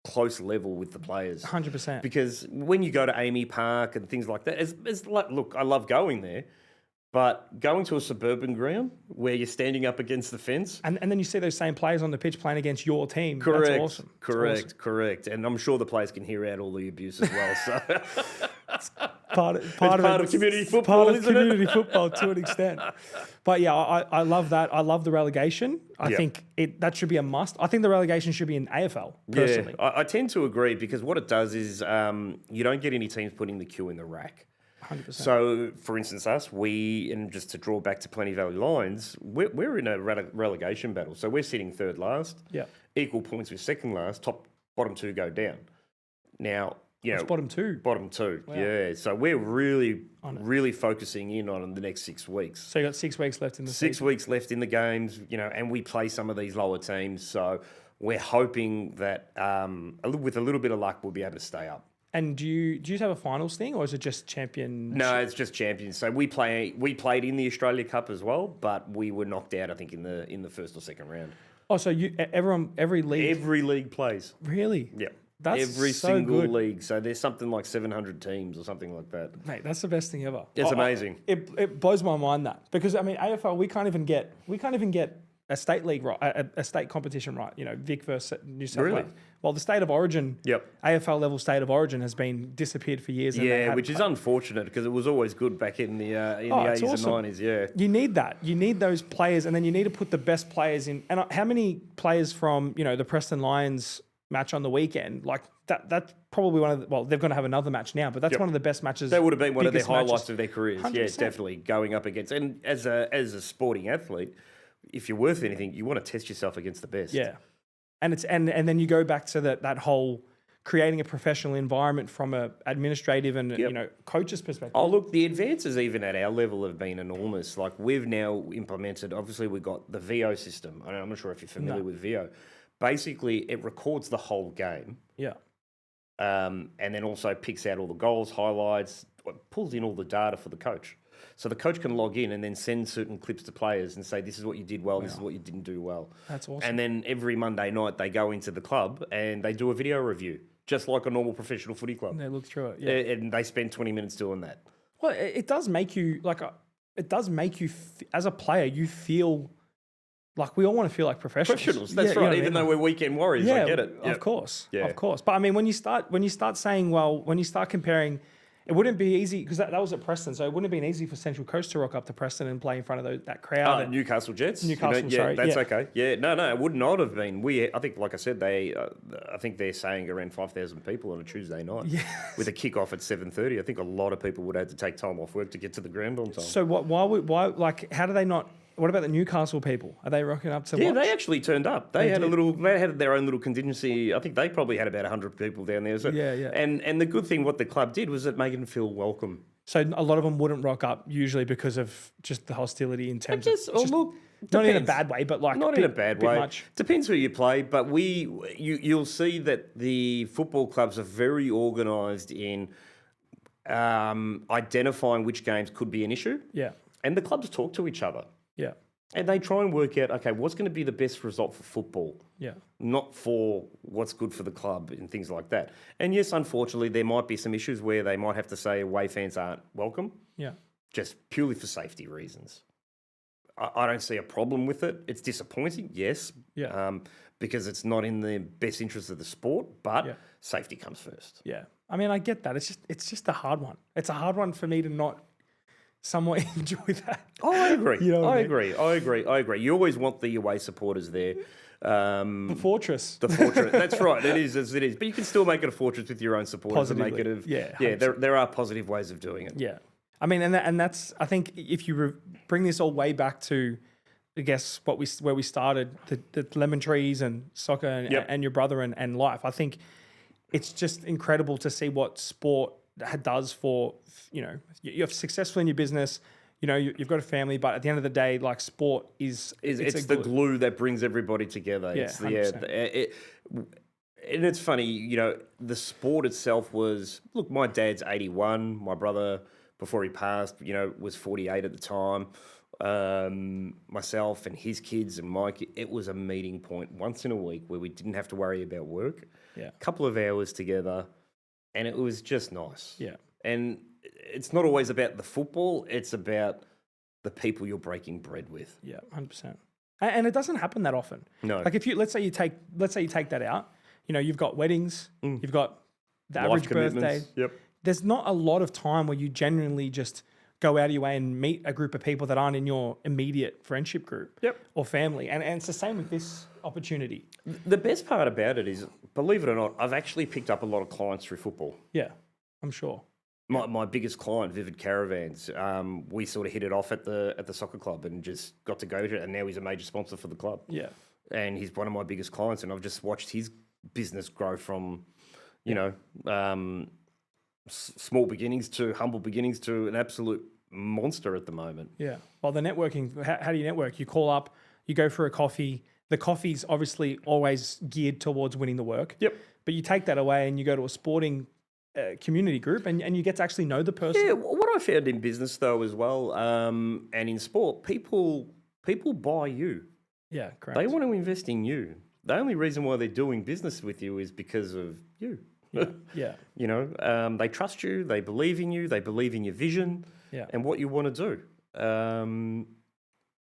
close level with the players. 100%. Because when you go to Amy Park and things like that, it's look, I love going there. But going to a suburban ground where you're standing up against the fence. And then you see those same players on the pitch playing against your team. Correct. That's awesome. Correct. And I'm sure the players can hear out all the abuse as well. So part of community football, part of community football to an extent. But yeah, I love that. I love the relegation. I think that should be a must. I think the relegation should be in AFL, personally. Yeah, I tend to agree because what it does is you don't get any teams putting the queue in the rack. 100%. So, for instance, and just to draw back to Plenty Valley Lions, we're in a relegation battle. So we're sitting third last, equal points with second last, bottom two go down. Now, It's bottom two. Bottom two, wow. Yeah. So we're really focusing in on the next 6 weeks. So you got 6 weeks left in the season. 6 weeks left in the games, and we play some of these lower teams. So we're hoping that with a little bit of luck, we'll be able to stay up. And do you have a finals thing, or is it just champion? No, it's just champions. So we played in the Australia Cup as well, but we were knocked out, I think, in the first or second round. Oh, so every league plays. Really? Yeah. That's every so single good. league. So there's something like 700 teams or something like that. Mate, that's the best thing ever. It's amazing. It blows my mind because AFL we can't even get a state league right, a state competition right. Vic versus New South Wales. Well, the state of origin, AFL level state of origin has been disappeared for years. Yeah, which is unfortunate because it was always good back in the 80s awesome. And 90s. Yeah, you need that. You need those players, and then you need to put the best players in. And how many players from the Preston Lions match on the weekend? Like that's probably one of they're going to have another match now, but that's one of the best matches. That would have been one of their highlights matches of their careers. 100%. Yeah, definitely going up against. And as a sporting athlete, if you're worth anything, you want to test yourself against the best. Yeah, and then you go back to that whole creating a professional environment from a administrative and coaches perspective. Oh, look, the advances even at our level have been enormous. Like we've now implemented. Obviously, we've got the VO system. I'm not sure if you're familiar with VO. Basically, it records the whole game. Yeah. And then also picks out all the goals, highlights, pulls in all the data for the coach. So the coach can log in and then send certain clips to players and say, this is what you did well, this is what you didn't do well. That's awesome. And then every Monday night they go into the club and they do a video review, just like a normal professional footy club. And they look through it, And they spend 20 minutes doing that. Well, it does make you, as a player, you feel like we all want to feel like professionals. That's right. Even though we're weekend warriors, I get it. Of course. But I mean, when you start saying, well, when you start comparing, it wouldn't be easy because that was at Preston, so it wouldn't have been easy for Central Coast to rock up to Preston and play in front of that crowd. Newcastle Jets. Sorry. That's okay. Yeah, no, it would not have been. I think, like I said, I think they're saying around 5,000 people on a Tuesday night with a kick-off at 7:30. I think a lot of people would have to take time off work to get to the ground on time. So how do they not? What about the Newcastle people? Are they rocking up to watch? Yeah, they actually turned up. They had their own little contingency. I think they probably had about 100 people down there. So, And the good thing, what the club did was it made them feel welcome. So a lot of them wouldn't rock up usually because of just the hostility in terms of... Not in a bad way, but not in a bad way. Depends who you play, but you'll see that the football clubs are very organised in identifying which games could be an issue. Yeah. And the clubs talk to each other. Yeah. And they try and work out, okay, what's going to be the best result for football? Yeah. Not for what's good for the club and things like that. And yes, unfortunately, there might be some issues where they might have to say away fans aren't welcome. Yeah. Just purely for safety reasons. I don't see a problem with it. It's disappointing, yes. Yeah. Because it's not in the best interest of the sport, but safety comes first. Yeah. I mean, I get that. It's just a hard one. It's a hard one for me to not somewhat enjoy that. Oh, I agree. I agree. agree. You always want the away supporters there. The fortress. That's right. It is as it is. But you can still make it a fortress with your own supporters and make it there are positive ways of doing it. Yeah. I mean, and that's, I think if you bring this all way back to, I guess, where we started, the lemon trees and soccer and your brother and life, I think it's just incredible to see what sport does for, you're successful in your business, you've got a family, but at the end of the day, like sport it's the glue that brings everybody together. Yeah, and it's funny, the sport itself was, look, my dad's 81, my brother, before he passed, was 48 at the time. Myself and his kids and my kid, it was a meeting point once in a week where we didn't have to worry about work. Yeah. A couple of hours together, and it was just nice. Yeah. And it's not always about the football, it's about the people you're breaking bread with. Yeah, 100%. And it doesn't happen that often. No. Like if you let's say you take that out, you've got weddings, you've got the average birthday. Yep. There's not a lot of time where you genuinely just go out of your way and meet a group of people that aren't in your immediate friendship group or family. And it's the same with this opportunity. The best part about it is, believe it or not, I've actually picked up a lot of clients through football. Yeah, I'm sure. My biggest client, Vivid Caravans, we sort of hit it off at the soccer club and just got to go to it, and now he's a major sponsor for the club. Yeah. And he's one of my biggest clients, and I've just watched his business grow from, small beginnings to humble beginnings to an absolute monster at the moment. Yeah. Well, the networking, how do you network? You call up, you go for a coffee. The coffee's obviously always geared towards winning the work. Yep. But you take that away and you go to a sporting community group and you get to actually know the person. Yeah. What I found in business though as well, and in sport, people buy you. Yeah, correct. They want to invest in you. The only reason why they're doing business with you is because of you. Yeah. They trust you, they believe in you, they believe in your vision and what you want to do.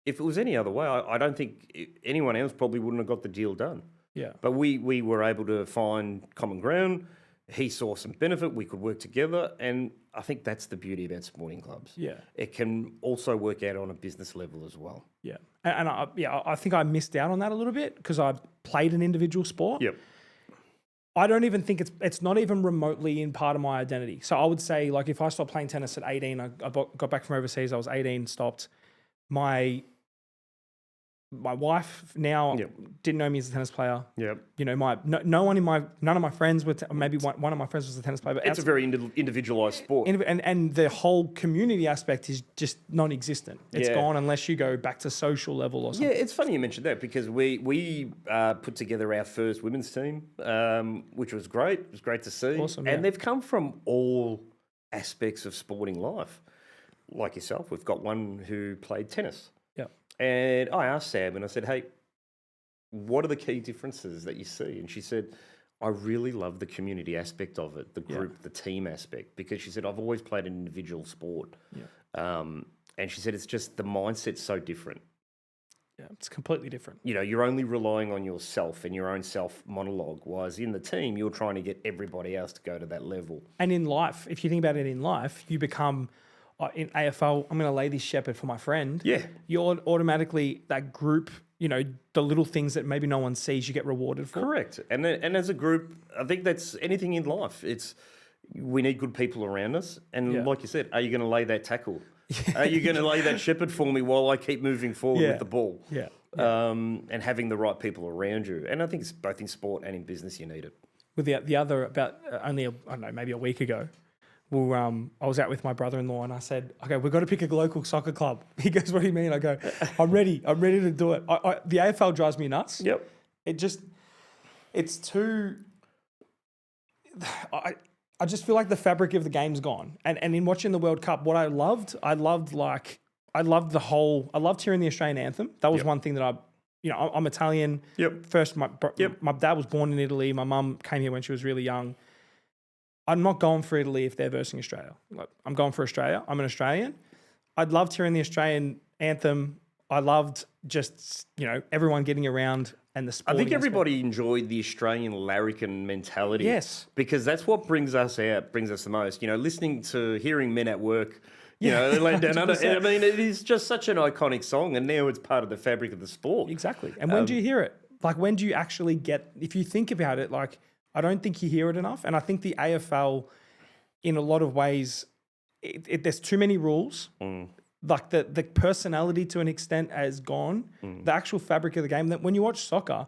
If it was any other way, I don't think anyone else probably wouldn't have got the deal done. Yeah. But we were able to find common ground. He saw some benefit. We could work together. And I think that's the beauty about sporting clubs. Yeah. It can also work out on a business level as well. Yeah. And I think I missed out on that a little bit because I played an individual sport. Yep. I don't even think it's not even remotely in part of my identity. So I would say, like, if I stopped playing tennis at 18, I got back from overseas, I was 18, stopped. My wife now didn't know me as a tennis player. Yep. None of my friends were, maybe one of my friends was a tennis player. But it's a very individualized sport. And the whole community aspect is just non-existent. It's gone unless you go back to social level or something. Yeah, it's funny you mentioned that because we put together our first women's team, which was great. It was great to see. Awesome, and they've come from all aspects of sporting life. like yourself, we've got one who played tennis. Yeah. And I asked Sam and I said, hey, what are the key differences that you see? And she said, I really love the community aspect of it, the group, the team aspect, because she said, I've always played an individual sport. Yeah. And she said, it's just the mindset's so different. Yeah, it's completely different. You know, you're only relying on yourself and your own self monologue, whereas in the team, you're trying to get everybody else to go to that level. And in life, if you think about it in life, you become, in AFL, I'm going to lay this shepherd for my friend. Yeah. You're automatically that group, you know, the little things that maybe no one sees, you get rewarded for. Correct. And as a group, I think that's anything in life. We need good people around us. And like you said, are you going to lay that tackle? Are you going to lay that shepherd for me while I keep moving forward with the ball? Yeah. And having the right people around you. And I think it's both in sport and in business, you need it. With the other, about only, I don't know, maybe a week ago, I was out with my brother-in-law and I said, okay, we've got to pick a local soccer club. He goes, what do you mean? I go, I'm ready to do it. The AFL drives me nuts. Yep. It's too, I just feel like the fabric of the game's gone. And in watching the World Cup, what I loved hearing the Australian anthem. That was one thing that I'm Italian. Yep. First, my dad was born in Italy. My mum came here when she was really young. I'm not going for Italy if they're versing Australia. Like, I'm going for Australia. I'm an Australian. I'd loved hearing the Australian anthem. I loved just, everyone getting around and the sport. I think everybody enjoyed the Australian larrikin mentality. Yes. Because that's what brings us the most. Hearing Men at Work, they land down under. I mean, it is just such an iconic song, and now it's part of the fabric of the sport. Exactly. And when do you hear it? Like, when do you actually if you think about it, like, I don't think you hear it enough. And I think the AFL, in a lot of ways, there's too many rules. Like the personality to an extent has gone. The actual fabric of the game. That when you watch soccer,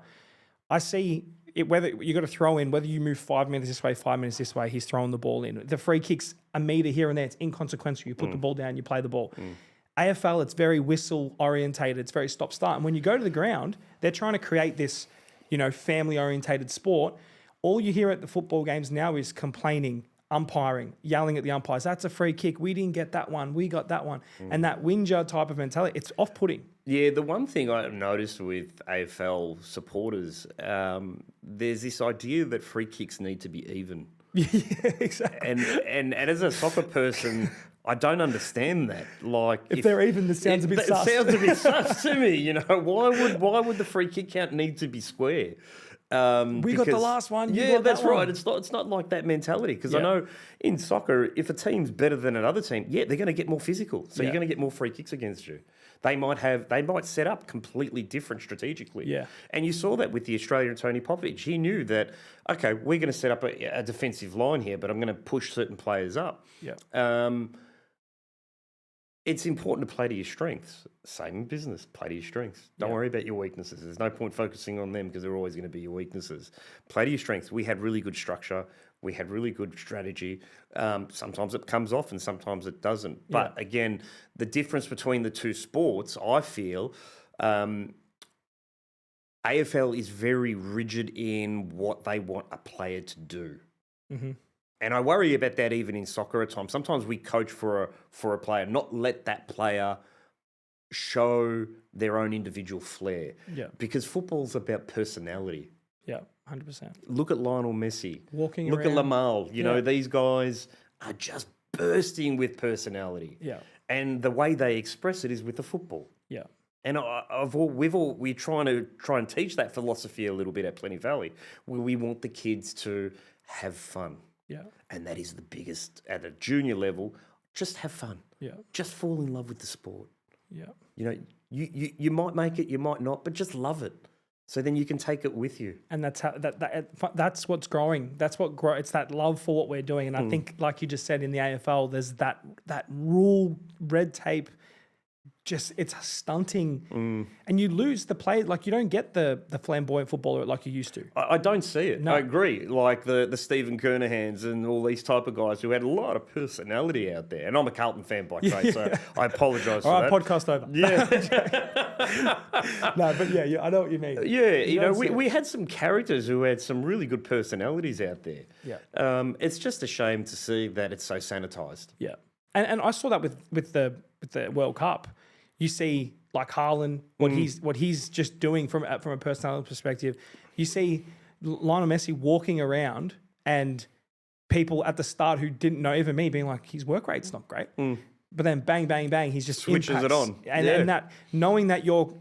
I see it, whether you got to throw in, whether you move 5 minutes this way, 5 minutes this way, he's throwing the ball in. The free kicks a meter here and there. It's inconsequential. You put the ball down, you play the ball. AFL, it's very whistle orientated. It's very stop start. And when you go to the ground, they're trying to create this, family orientated sport. All you hear at the football games now is complaining, umpiring, yelling at the umpires. That's a free kick. We didn't get that one. We got that one. And that whinger type of mentality, it's off-putting. Yeah, the one thing I've noticed with AFL supporters, there's this idea that free kicks need to be even. Yeah, exactly. And as a soccer person, I don't understand that. Like, if they're even, this sounds a bit sus. It sounds a bit sus to me. Why would the free kick count need to be square? We got the last one. Yeah, that's right. It's not like that mentality, because I know in soccer, if a team's better than another team, they're going to get more physical. So you're going to get more free kicks against you. They might set up completely different strategically. Yeah. And you saw that with the Australian Tony Popovich. He knew that, okay, we're going to set up a defensive line here, but I'm going to push certain players up. Yeah. It's important to play to your strengths. Same in business, play to your strengths. Don't worry about your weaknesses. There's no point focusing on them, because they're always going to be your weaknesses. Play to your strengths. We had really good structure. We had really good strategy. Sometimes it comes off and sometimes it doesn't. But again, the difference between the two sports, I feel, AFL is very rigid in what they want a player to do. Mm-hmm. And I worry about that even in soccer at times. Sometimes we coach for a player, not let that player show their own individual flair. Yeah. Because football's about personality. Yeah, 100%. Look at Lionel Messi. Walking Look around. at Lamal. You know, these guys are just bursting with personality. Yeah. And the way they express it is with the football. Yeah. And we're trying to teach that philosophy a little bit at Plenty Valley, where we want the kids to have fun. Yeah. And that is the biggest at a junior level. Just have fun. Yeah. Just fall in love with the sport. Yeah. You might make it, you might not, but just love it. So then you can take it with you. And that's how that's what's growing. That's what it's that love for what we're doing. And I think, like you just said, in the AFL, there's that rule, red tape. Just it's stunting, and you lose the play. Like, you don't get the flamboyant footballer like you used to. I don't see it. No. I agree. Like the Stephen Kernahans and all these type of guys who had a lot of personality out there. And I'm a Carlton fan by trade, so I apologise for that. All right, podcast over. Yeah. No, but yeah, I know what you mean. Yeah, we had some characters who had some really good personalities out there. Yeah. It's just a shame to see that it's so sanitised. Yeah. And I saw that with the World Cup. You see like Haaland, what he's just doing from a personality perspective. You see Lionel Messi walking around and people at the start who didn't know, even me, being like, his work rate's not great. But then bang, bang, bang, he's just switches it on. And that knowing that your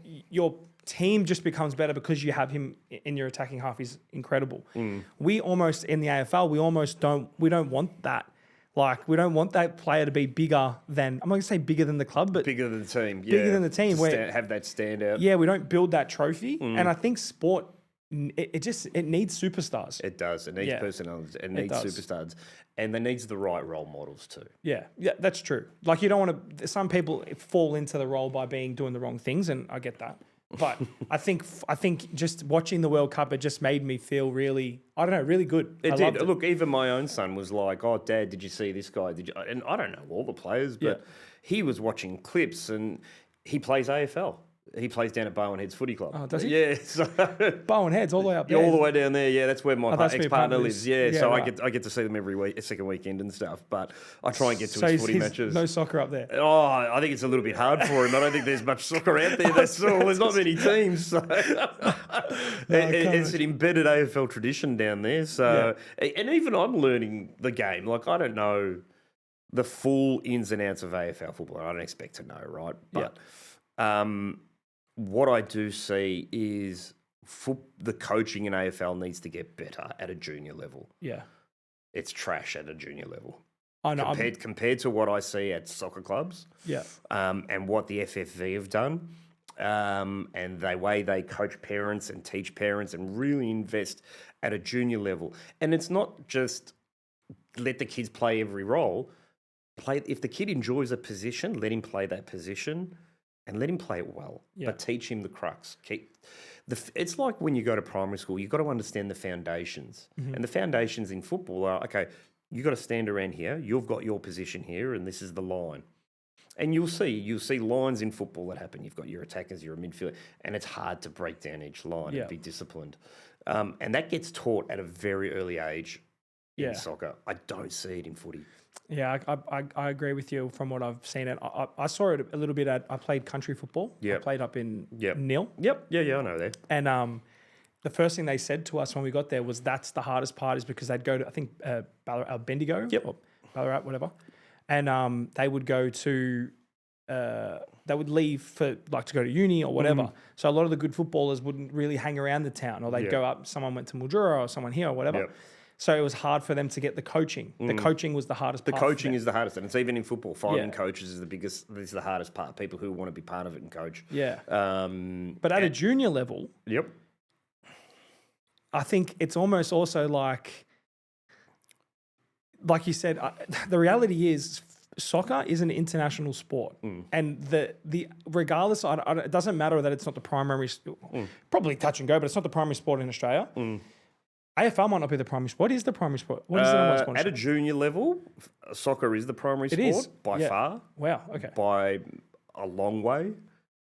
team just becomes better because you have him in your attacking half is incredible. We almost in the AFL, we don't want that. Like, we don't want that player to be bigger than, I'm not going to say bigger than the club, but bigger than the team. Bigger than the team. Have that standout. Yeah, we don't build that trophy. And I think sport, it needs superstars. It does. It needs personalities. It needs superstars. And it needs the right role models too. Yeah, that's true. Like, you don't want to, some people fall into the role by doing the wrong things, and I get that. But I think just watching the World Cup, it just made me feel really, I don't know, really good. It did. Look, even my own son was like, "Oh, Dad, did you see this guy? Did you?" And I don't know all the players, but he was watching clips, and he plays AFL. He plays down at Bowen Heads Footy Club. Oh, does he? Yeah. So Bowen Heads, all the way up there. All the way down there. Yeah, that's where my ex-partner lives. Yeah, so right. I get to see them every week, second weekend and stuff. But I try and get to his footy matches. No soccer up there. Oh, I think it's a little bit hard for him. I don't think there's much soccer out there. That's all. There's not many teams. So it's an embedded AFL tradition down there. So, and even I'm learning the game. Like, I don't know the full ins and outs of AFL football. I don't expect to know, right? But what I do see is the coaching in AFL needs to get better at a junior level. Yeah. It's trash at a junior level. I know. Compared to what I see at soccer clubs. Yeah. And what the FFV have done. And the way they coach parents and teach parents and really invest at a junior level. And it's not just let the kids play every role. If the kid enjoys a position, let him play that position. And let him play it well, but teach him the crux. It's like when you go to primary school, you've got to understand the foundations. And the foundations in football are, okay, you've got to stand around here, you've got your position here, and this is the line. And you'll see lines in football that happen. You've got your attackers, you're a midfielder, and it's hard to break down each line and be disciplined. And that gets taught at a very early age in soccer. I don't see it in footy. Yeah, I agree with you from what I've seen. And I saw it a little bit I played country football. I played up in Neil. Yep. Yeah, I know that. And the first thing they said to us when we got there was that's the hardest part is because they'd go to, I think, Bendigo or Ballarat, whatever. And they would go to, they would leave for like to go to uni or whatever. So a lot of the good footballers wouldn't really hang around the town, or they'd go up, someone went to Mildura or someone here or whatever. Yep. So it was hard for them to get the coaching. The coaching was the hardest part. The coaching is the hardest, and it's even in football. Finding coaches is this is the hardest part. People who want to be part of it and coach. Yeah. But at a junior level, I think it's almost also like you said, the reality is soccer is an international sport, and the regardless, it doesn't matter that it's not the primary, probably touch and go, but it's not the primary sport in Australia. AFL might not be the primary sport. What is the primary sport? What is the number one sport? At a junior level, soccer is the primary sport by far. Wow, okay. By a long way.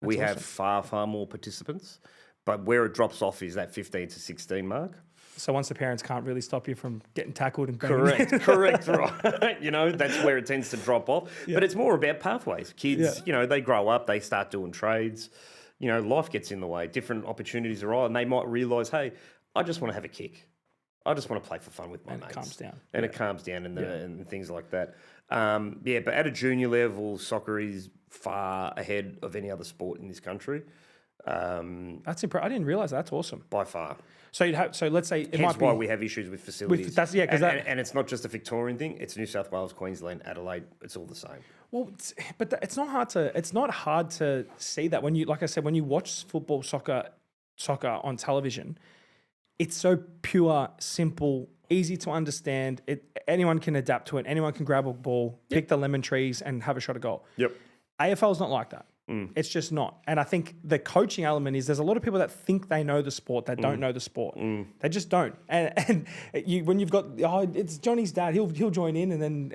We have far, far more participants. But where it drops off is that 15 to 16 mark. So once the parents can't really stop you from getting tackled and correct, right. That's where it tends to drop off. Yeah. But it's more about pathways. Kids, they grow up, they start doing trades. Life gets in the way. Different opportunities are on, and they might realise, hey, I just want to have a kick. I just want to play for fun with my mates. It calms down. And it calms down and things like that. But at a junior level, soccer is far ahead of any other sport in this country. That's impressive. I didn't realise that. That's awesome. By far. So let's say it might be why we have issues with facilities. And it's not just a Victorian thing. It's New South Wales, Queensland, Adelaide. It's all the same. Well, it's not hard to see that when you, like I said, when you watch football, soccer on television. It's so pure, simple, easy to understand. Anyone can adapt to it. Anyone can grab a ball, pick the lemon trees, and have a shot at goal. Yep. AFL is not like that. It's just not. And I think the coaching element is there's a lot of people that think they know the sport that don't know the sport. They just don't. And when you've got it's Johnny's dad, he'll join in and then.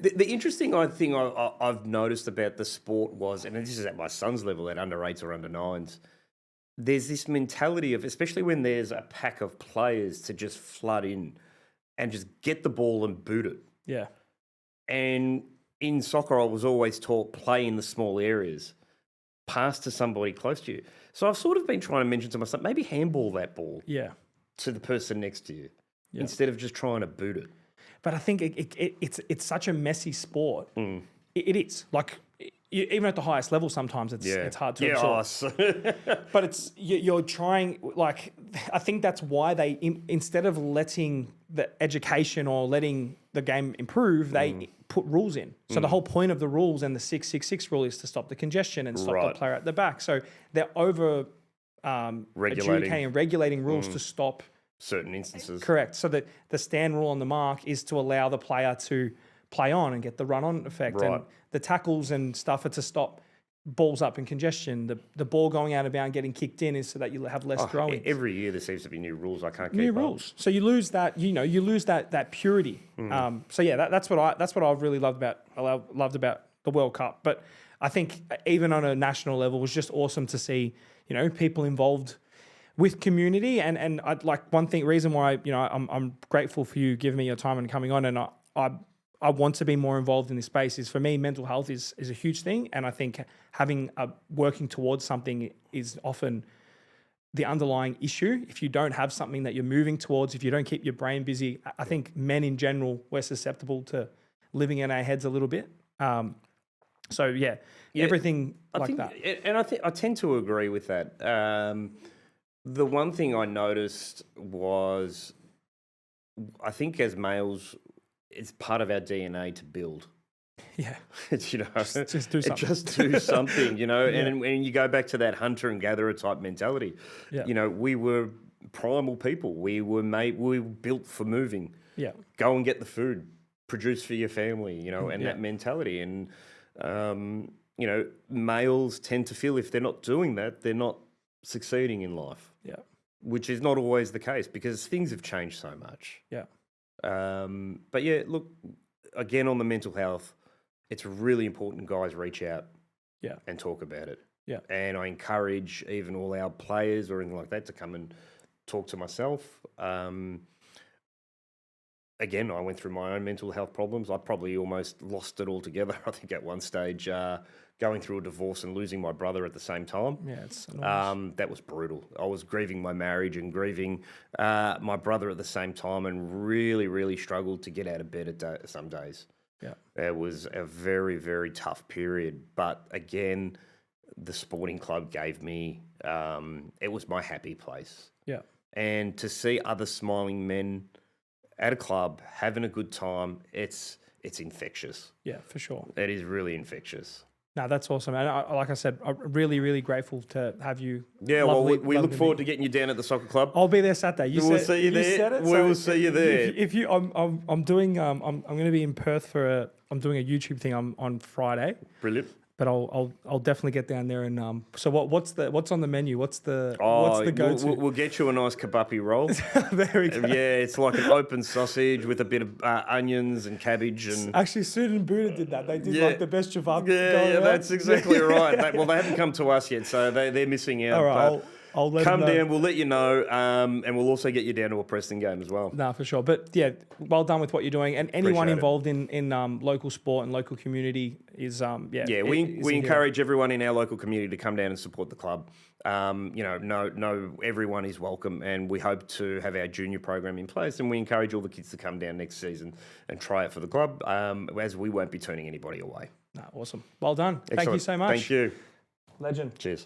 The interesting thing I've noticed about the sport was, and this is at my son's level, at under 8s or under 9s. There's this mentality of, especially when there's a pack of players, to just flood in and just get the ball and boot it. Yeah. And in soccer, I was always taught play in the small areas, pass to somebody close to you. So I've sort of been trying to mention to myself, maybe handball that ball to the person next to you instead of just trying to boot it. But I think it's such a messy sport. It is. Like, even at the highest level, sometimes it's hard to absorb. But you're trying, like, I think that's why they, instead of letting the education or letting the game improve, they put rules in. So the whole point of the rules and the 6-6-6 rule is to stop the congestion and stop the player at the back. So they're regulating rules to stop certain instances. Correct. So that the stand rule on the mark is to allow the player to play on and get the run-on effect. Right. And the tackles and stuff are to stop balls up and congestion. The ball going out of bounds, getting kicked in, is so that you have less throwing. Every year there seems to be new rules. I can't keep new up. rules. So you lose that. You lose that purity. So yeah, that's what I've really loved about the World Cup. But I think even on a national level, it was just awesome to see people involved with community. And I'd like reason why I'm grateful for you giving me your time and coming on, and I want to be more involved in this space. Is for me, mental health is a huge thing, and I think working towards something is often the underlying issue. If you don't have something that you're moving towards, if you don't keep your brain busy, I think men in general, we're susceptible to living in our heads a little bit. So everything that. And I tend to agree with that. The one thing I noticed was, I think as males, it's part of our DNA to build. Yeah. It's, just do something. Just do something, and you go back to that hunter and gatherer type mentality. Yeah. We were primal people. We were built for moving. Yeah. Go and get the food, produce for your family, and that mentality. And, males tend to feel if they're not doing that, they're not succeeding in life. Yeah. Which is not always the case because things have changed so much. Yeah. But yeah, look, again, on the mental health, it's really important guys reach out and talk about it. Yeah. And I encourage even all our players or anything like that to come and talk to myself. Again, I went through my own mental health problems. I probably almost lost it altogether. I think at one stage, going through a divorce and losing my brother at the same time. Yeah, it's enormous. That was brutal. I was grieving my marriage and grieving my brother at the same time, and really, really struggled to get out of bed some days. Yeah, it was a very, very tough period. But again, the sporting club gave me. It was my happy place. Yeah, and to see other smiling men at a club having a good time, it's infectious. Yeah, for sure. It is really infectious. No, that's awesome. And like I said, I'm really, really grateful to have you. Yeah, we look forward to getting you down at the soccer club. I'll be there Saturday. We'll see you there. We will see you there. If you, I'm doing, I'm going to be in Perth I'm doing a YouTube thing on Friday. Brilliant. But I'll definitely get down there and so what's on the menu? What's the go-to? We'll get you a nice kabapi roll. There we go. Yeah, it's like an open sausage with a bit of onions and cabbage and. Actually, Sood and Buddha did that. They did like the best kebab. Yeah, that's exactly right. They haven't come to us yet, so they're missing out. All right, I'll let come them know. down. We'll let you know, and we'll also get you down to a Preston game as well. No, for sure. But yeah, well done with what you're doing, and anyone involved in local sport and local community is we encourage everyone in our local community to come down and support the club. Everyone is welcome, and we hope to have our junior program in place, and we encourage all the kids to come down next season and try it for the club, as we won't be turning anybody away. No, awesome. Well done. Excellent. Thank you so much. Thank you. Legend. Cheers.